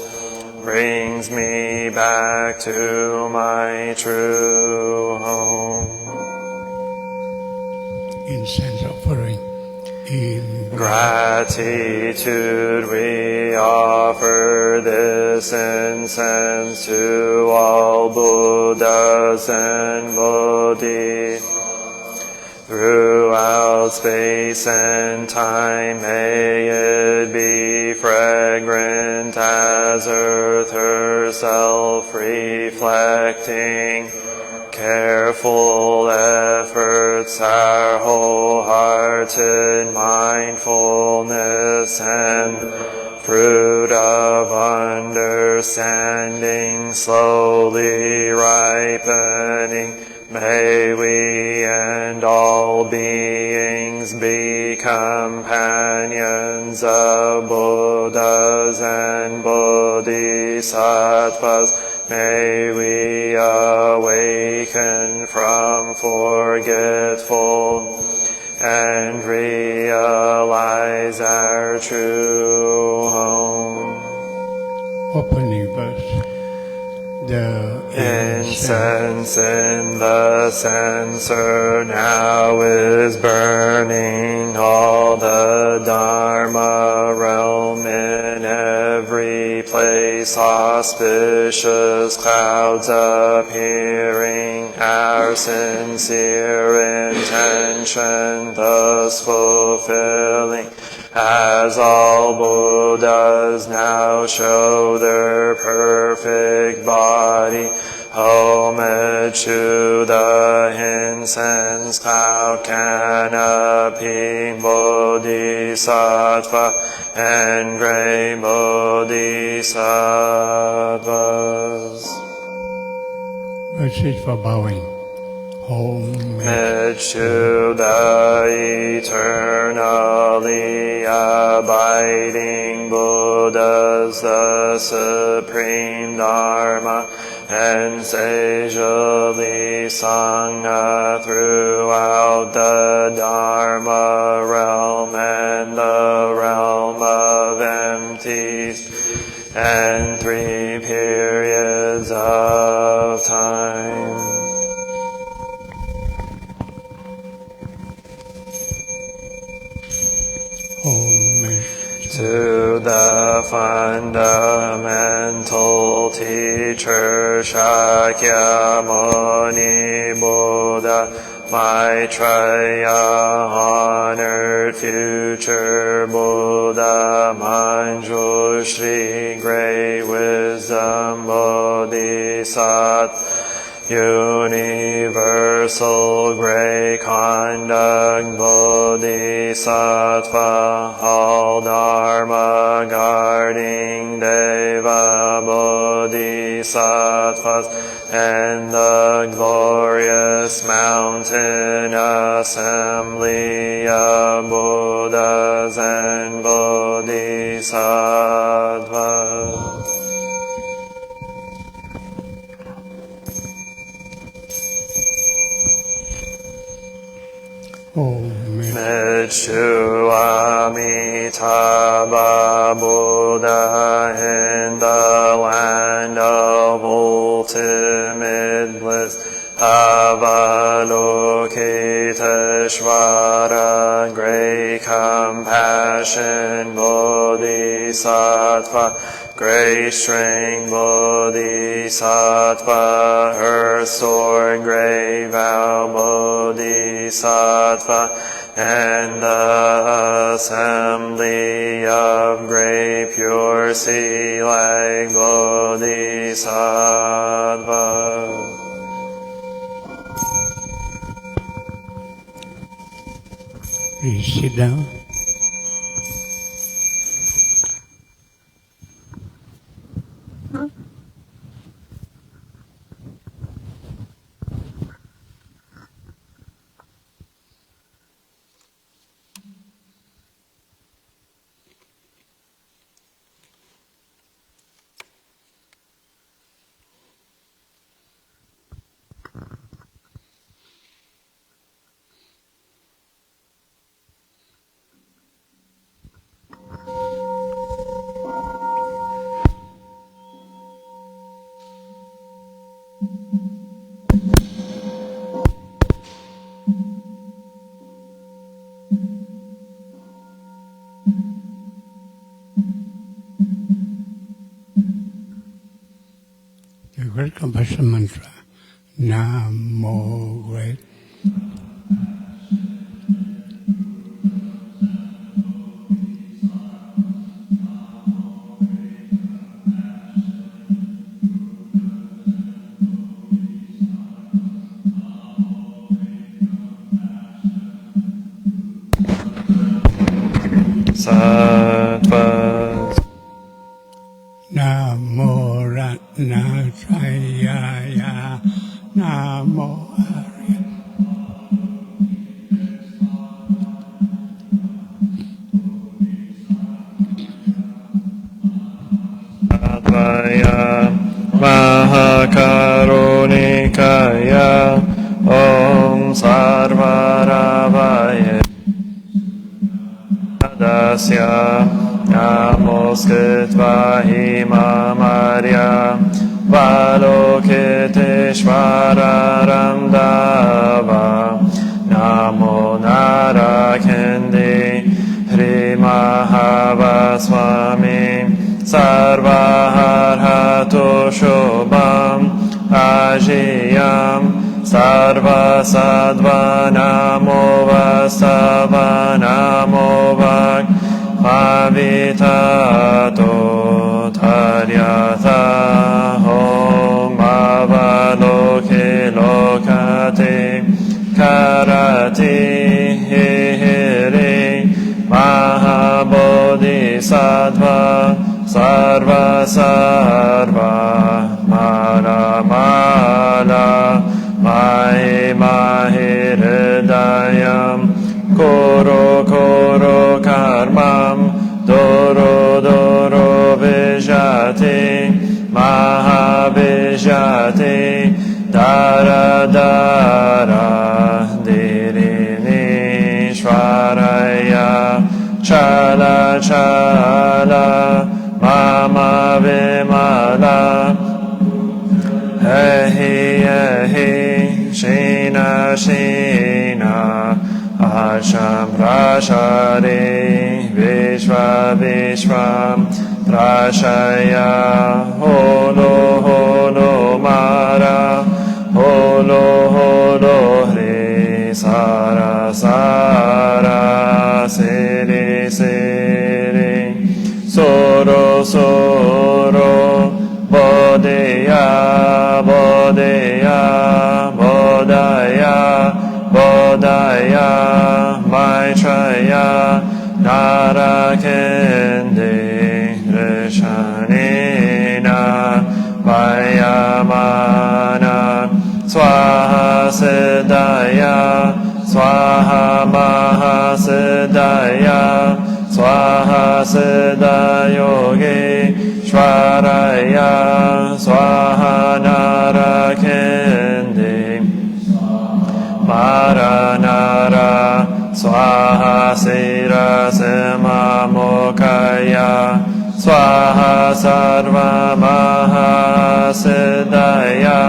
brings me back to my true home. Incense offering. In gratitude we offer this incense to all Buddhas and Bodhi. Throughout space and time may it be fragrant as earth herself, reflecting careful efforts, our wholehearted mindfulness and fruit of understanding slowly ripening. May we and all beings be companions of Buddhas and Bodhisattvas. May we awaken from forgetfulness and realize our true home. Opening verse. The incense in the censer now is burning, all the Dharma realm in every place, auspicious clouds appearing, our sincere intention thus fulfilling. As all Buddhas now show their perfect body, homage to the incense cloud canopy, Bodhisattva and great Bodhisattvas. verses for bowing. Homage to the eternally abiding Buddhas, the supreme Dharma, and sagely sung throughout the Dharma realm and the realm of empties, and 3 periods of time. To the fundamental teacher Shakyamuni Buddha, Maitreya, honored future Buddha, Manjushri, great wisdom Bodhisattva, universal great conduct Bodhisattva, all Dharma guarding Deva Bodhisattvas, and the glorious mountain assembly of Buddhas and Bodhisattvas. Homage to Amitabha Buddha in the land of ultimate bliss, Avalokiteshvara, great compassion Bodhisattva, great strength Bodhisattva, earth sword, great vow Bodhisattva, and the assembly of great pure sea like Bodhisattva. Please sit down. The great compassion mantra, Namo great. Sattvas. Namo Arya. Advaya Mahakarunikaya Om Sarvaravaya Dasya Namoskritva Himamarya Valokiteshvara Ramdava Namo Narakendi Hrimahavaswami Sarvaharhato Shobham Ajiyam Sarva Sadva Namo Vasava Namo Vak Pavitato Taryatha Om Avaloke Lokate Karati Hiri Mahabodhisattva Sarva Sarva Mala Mala Mahi Mahi Hridayam Koro Koro Karmam Doro Doro Vijati Mahavijati Dara Dara Dirini Shvaraya Chala Chala Mama Vimala Ehi Ehi Shina Shina Asham Prashari Vishva Vishva Prashaya Holo Holo Mara Holo Holo Hri Sara Sara Siri Siri Soro Soro Bodhya Bodhya Bodhaya Bodhaya Maitreya Narakendi Rishanina Vayamana Swaha Siddhaya Swaha Mahasiddhaya Swaha Siddhayogi Shvaraya Swaha Narakendi Maranara Swaha Sira Simamukaya Swaha Sarva Mahasiddhaya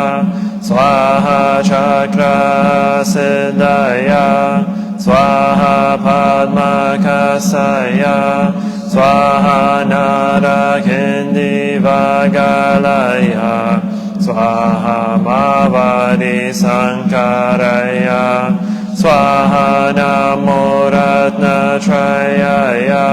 Swaha Chakra Siddhaya Swaha Padma Kasaya Swaha Narakendi Vagalaya Swaha Mavadi Sankaraya Swaha Namo Ratna Trayaya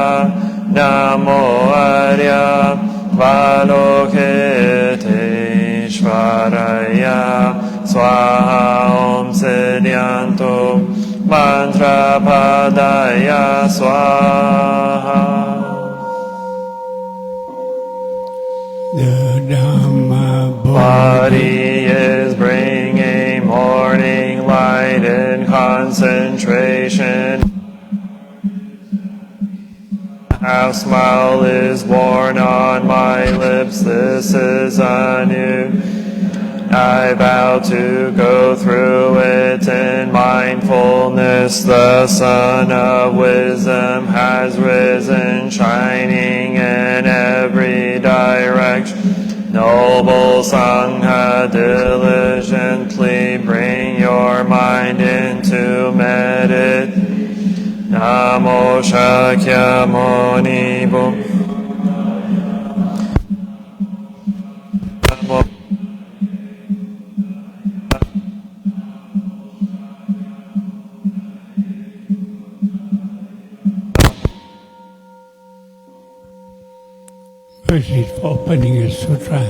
Namo Arya Valokiteshvaraya Swaha Om Siddhyanto Mantra Padaya Swaha. The Dhammapada Body is bringing morning light and concentration. A smile is born on my lips, this is anew. I vow to go through it in mindfulness. The sun of wisdom has risen, shining in every direction. Noble Sangha, diligently bring your mind into meditation. Namo Shakyamuni Bhum. Proceed for opening a sutra.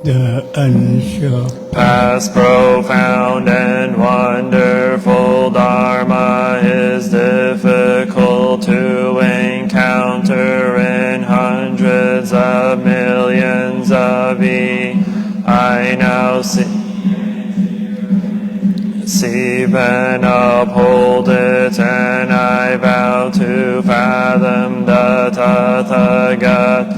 The unsure Past profound and wonderful Dharma is difficult to encounter in hundreds of millions of I now see receive and uphold it, and I vow to fathom the Tathagat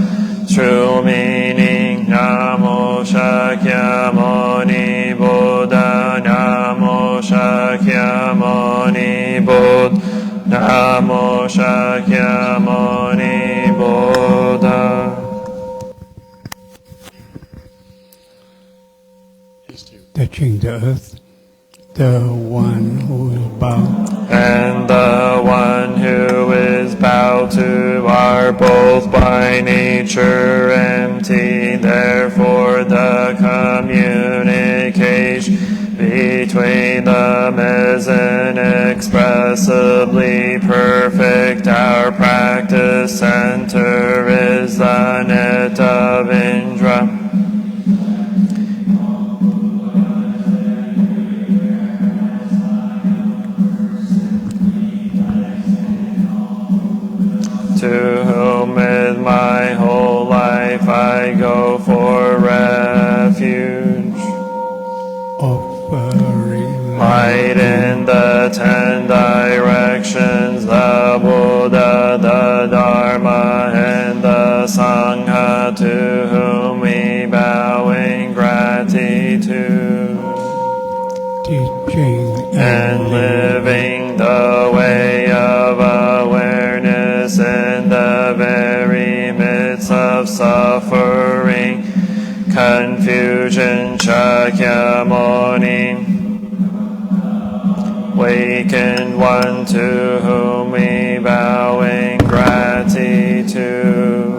true meaning. Namo Shakyamuni Buddha, Namo Shakyamuni Buddha, Namo Shakyamuni Buddha. Touching the earth, the one who is bowed, And the one who is bowed to are both by nature empty. Therefore the communication between them is inexpressibly perfect. Our practice center is the net of Indra. To whom with my whole life I go for refuge. offering Light in the 10 directions, the Buddha, the Dharma, and the Sangha, to whom we bow in gratitude. teaching And living the way of awareness in the very midst of suffering, confusion, Shakyamuni, wakened one to whom we bow in gratitude.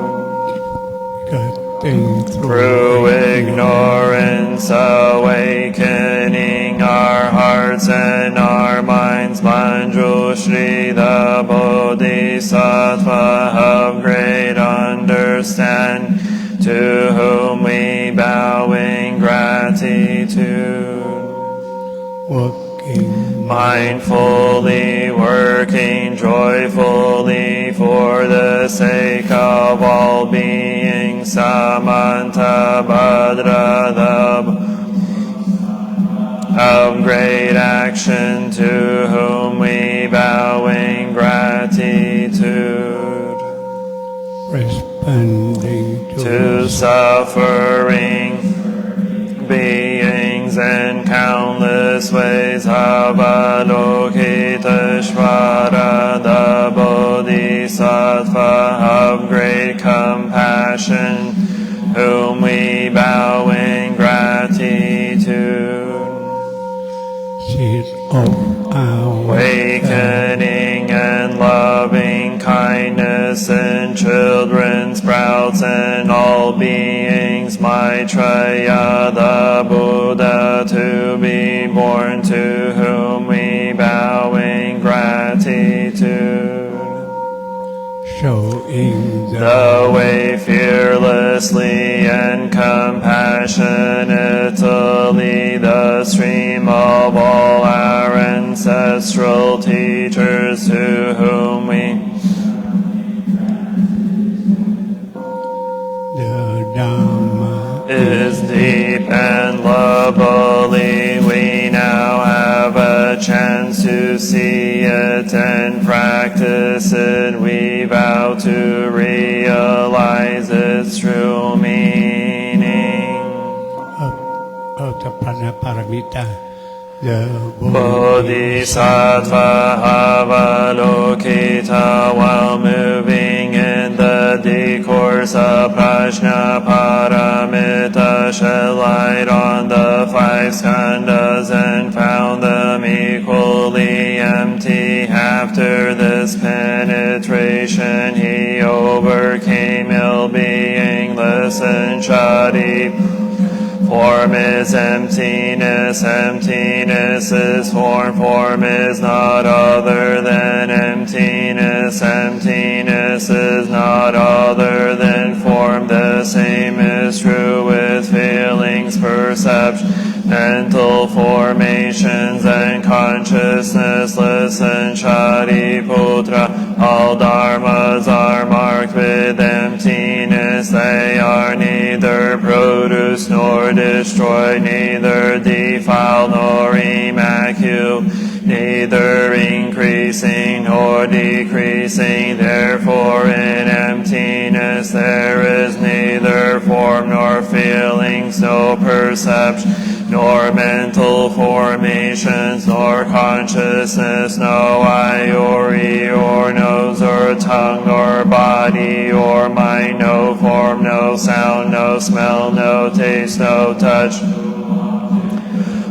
cutting Through ignorance, awakening our hearts and our minds, Manjushri, the Bodhisattva of great understanding, to whom we bow in gratitude. working Mindfully working joyfully for the sake of all beings, Samanta Bhadra, of great action, to whom we bow in gratitude. responding To suffering beings in countless ways, Avalokiteshvara, the Bodhisattva of great compassion, whom we bow in gratitude. seed of our Awakening and loving kindness in children, sprouts in all beings, Maitreya, the Buddha, to be born, to whom we bow in gratitude. showing The way fearlessly and compassionately, the stream of all our ancestral teachers, to whom we the Dhamma is deep and lovely. We now have a chance to see it and practice it. We vow to realize its true meaning. of the Paramita, the Bodhisattva Avalokita, while moving in the discourse of Prajna Paramita, shed light on the 5 skandhas and found them equally empty. After this penetration, he overcame ill-being, listened, Shadi. Form is emptiness, emptiness is form, form is not other than emptiness, emptiness is not other than form. The same is true with feelings, perception, mental formations, and consciousness. Listen, Shariputra, all dharmas are marked with emptiness. They are neither produced nor destroyed, neither defiled nor immaculate. neither increasing nor decreasing. Therefore in emptiness there is neither form nor feelings, no perception, nor mental formations, nor consciousness, no eye or ear or nose or tongue or body or mind, no form, no sound, no smell, no taste, no touch,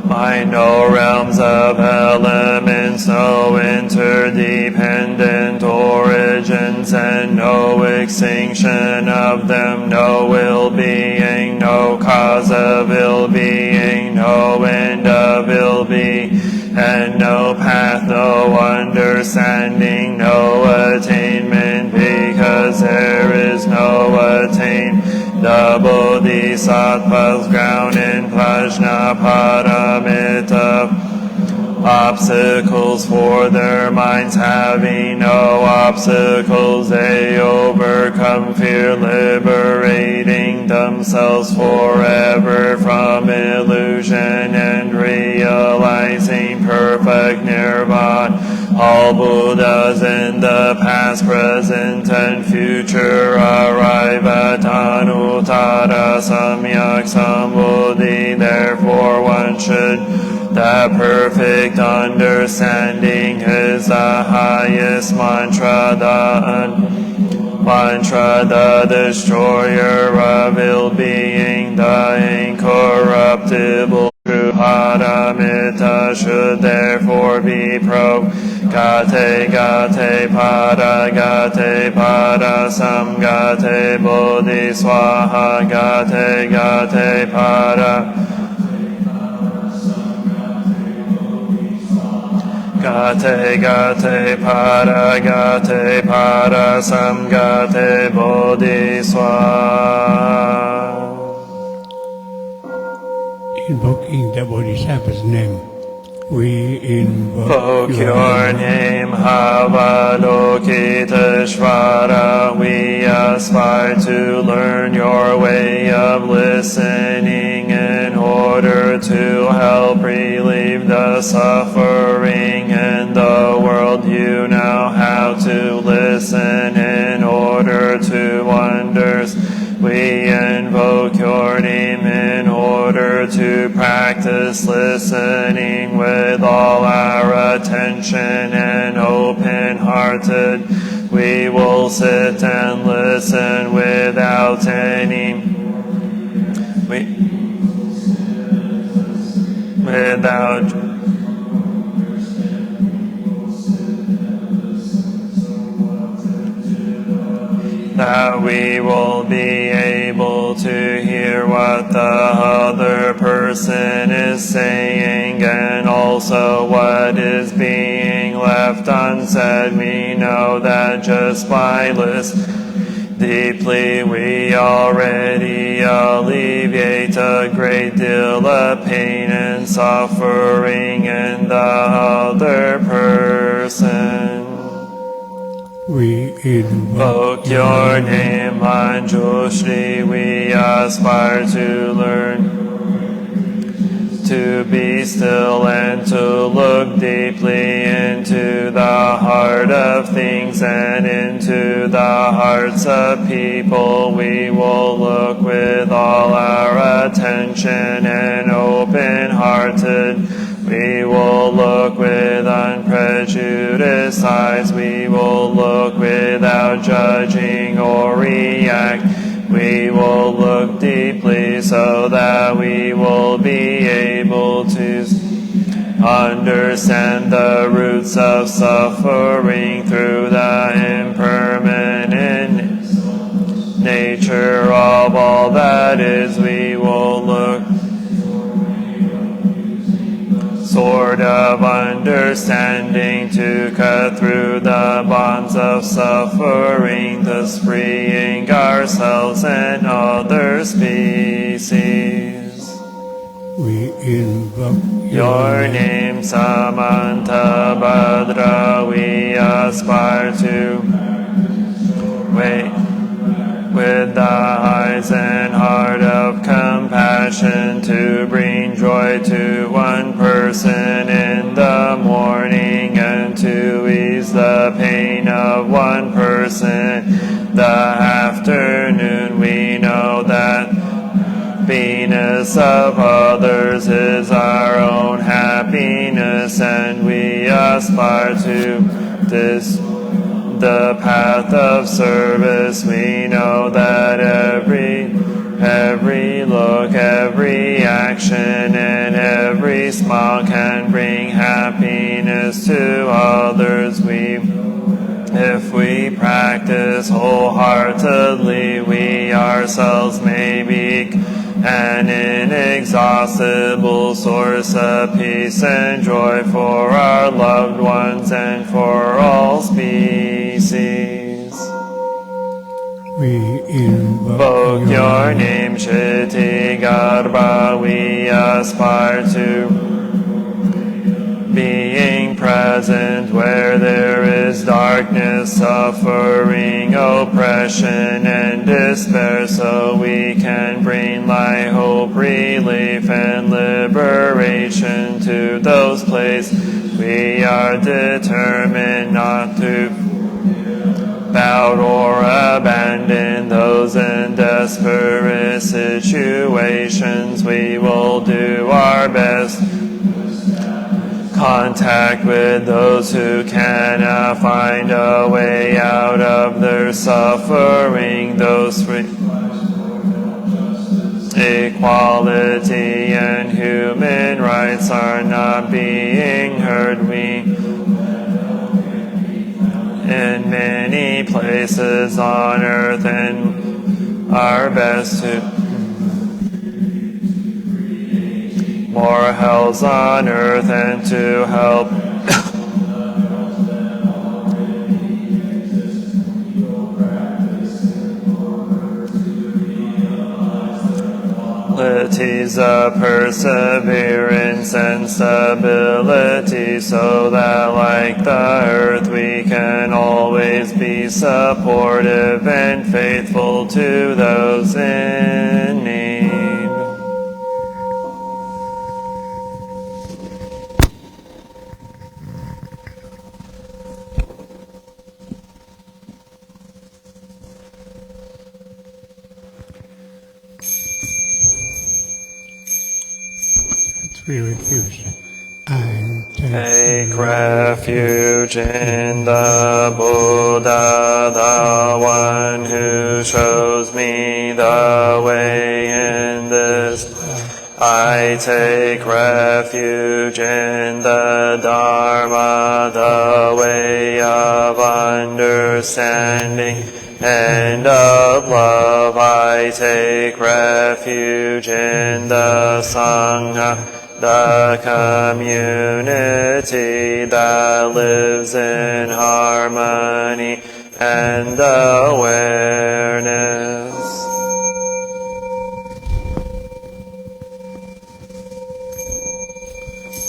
mind, no realms of elements, no interdependent origins, and no extinction of them, no ill-being, no cause of ill-being, no end of ill-being, and no path, no understanding, no attainment, because there is no attainment. The Bodhisattva's ground in Prajnaparamita, obstacles for their minds, having no obstacles, they overcome fear, liberating themselves forever from illusion and realizing perfect nirvana. All Buddhas in the past, present, and future arrive at Anuttara Samyak Sambuddhi. Therefore one should, the perfect understanding is the highest mantra, the destroyer of ill-being, the incorruptible true paramita should therefore be Gate gate para samgate bodhi swaha gate para gate para samgate bodhi swaha. Invoking the Bodhisattva's name, we invoke your name, Avalokiteshvara. We aspire to learn your way of listening in order to help relieve the suffering in the world. You know how to listen in order to understand. We invoke your name in order to practice listening with all our attention and open-hearted. We will sit and listen without that we will be able to hear what the other person is saying and also what is being left unsaid. We know that just by listening deeply we already alleviate a great deal of pain and suffering in the other person. We invoke your name, Manjushri. We aspire to learn to be still and to look deeply into the heart of things and into the hearts of people. We will look with all our attention and open-hearted. We will look with unprejudiced eyes. We will look without judging or react. We will look deeply so that we will be able to understand the roots of suffering through the impermanent nature of all that is. We will look sword of understanding to cut through the bonds of suffering, thus freeing ourselves and other species. We invoke your name, Samanta Bhadra. We aspire to wait with the eyes and heart of compassion to bring joy to one person in the morning happiness of others is our own happiness, and we aspire to the path of service. We know that every look, every action, and every smile can bring happiness to others. If we practice wholeheartedly, we ourselves may be an inexhaustible source of peace and joy for our loved ones and for all species. We Invoke your name, Shiti Garbha. We aspire to being present where there is darkness, suffering, oppression, and despair, so we can bring light, hope, relief, and liberation to those places. We are determined not to doubt or abandon those in desperate situations. We will do our best. Contact with those who cannot find a way out of their suffering. Those equality and human rights are not being heard. In many places on earth, and our best to more hells on earth and to help qualities of perseverance and stability, so that like the earth we can always be supportive and faithful to those in need. we refuse. I take refuge in the Buddha, the one who shows me the way in this. I take refuge in the Dharma, the way of understanding and of love. I take refuge in the Sangha, the community that lives in harmony and awareness.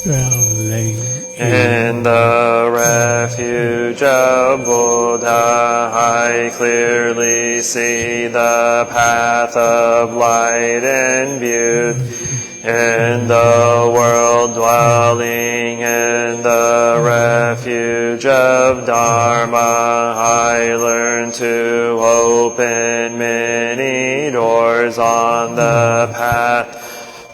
dwelling In the refuge of Buddha, I clearly see the path of light and beauty. In the world, dwelling in the refuge of Dharma, I learn to open many doors on the path.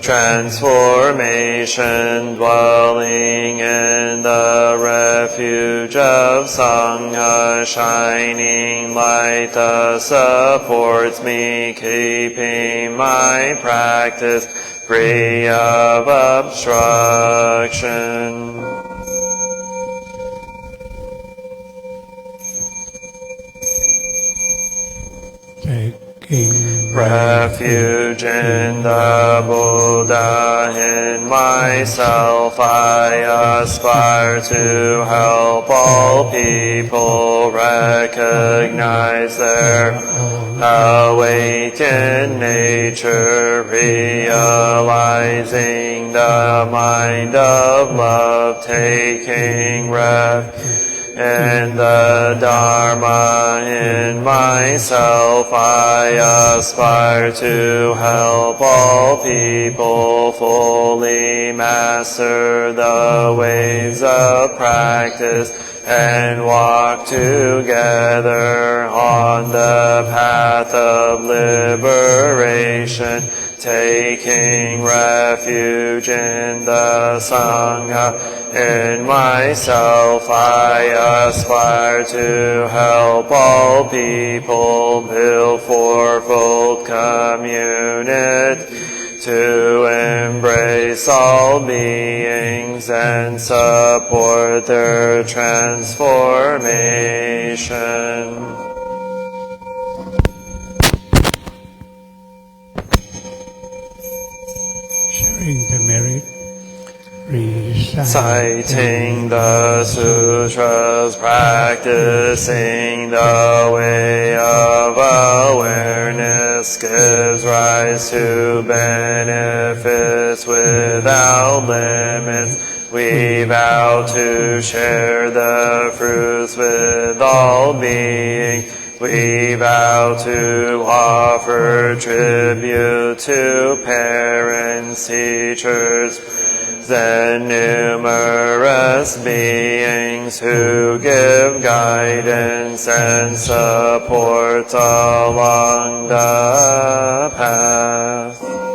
Transformation, dwelling in the refuge of Sangha, shining light that supports me, keeping my practice free of obstruction. taking Refuge in the Buddha, in myself I aspire to help all people recognize their awakened nature, realizing the mind of love, taking refuge in the Dharma. In myself I aspire to help all people fully master the ways of practice and walk together on the path of liberation, taking refuge in the Sangha. In myself I aspire to help all people build fourfold community, to embrace all beings and support their transformation. Sharing the merit, reciting the sutras, practicing the way of awareness gives rise to benefits without limits. We vow to share the fruits with all beings. We vow to offer tribute to parents, teachers, and numerous beings who give guidance and support along the path.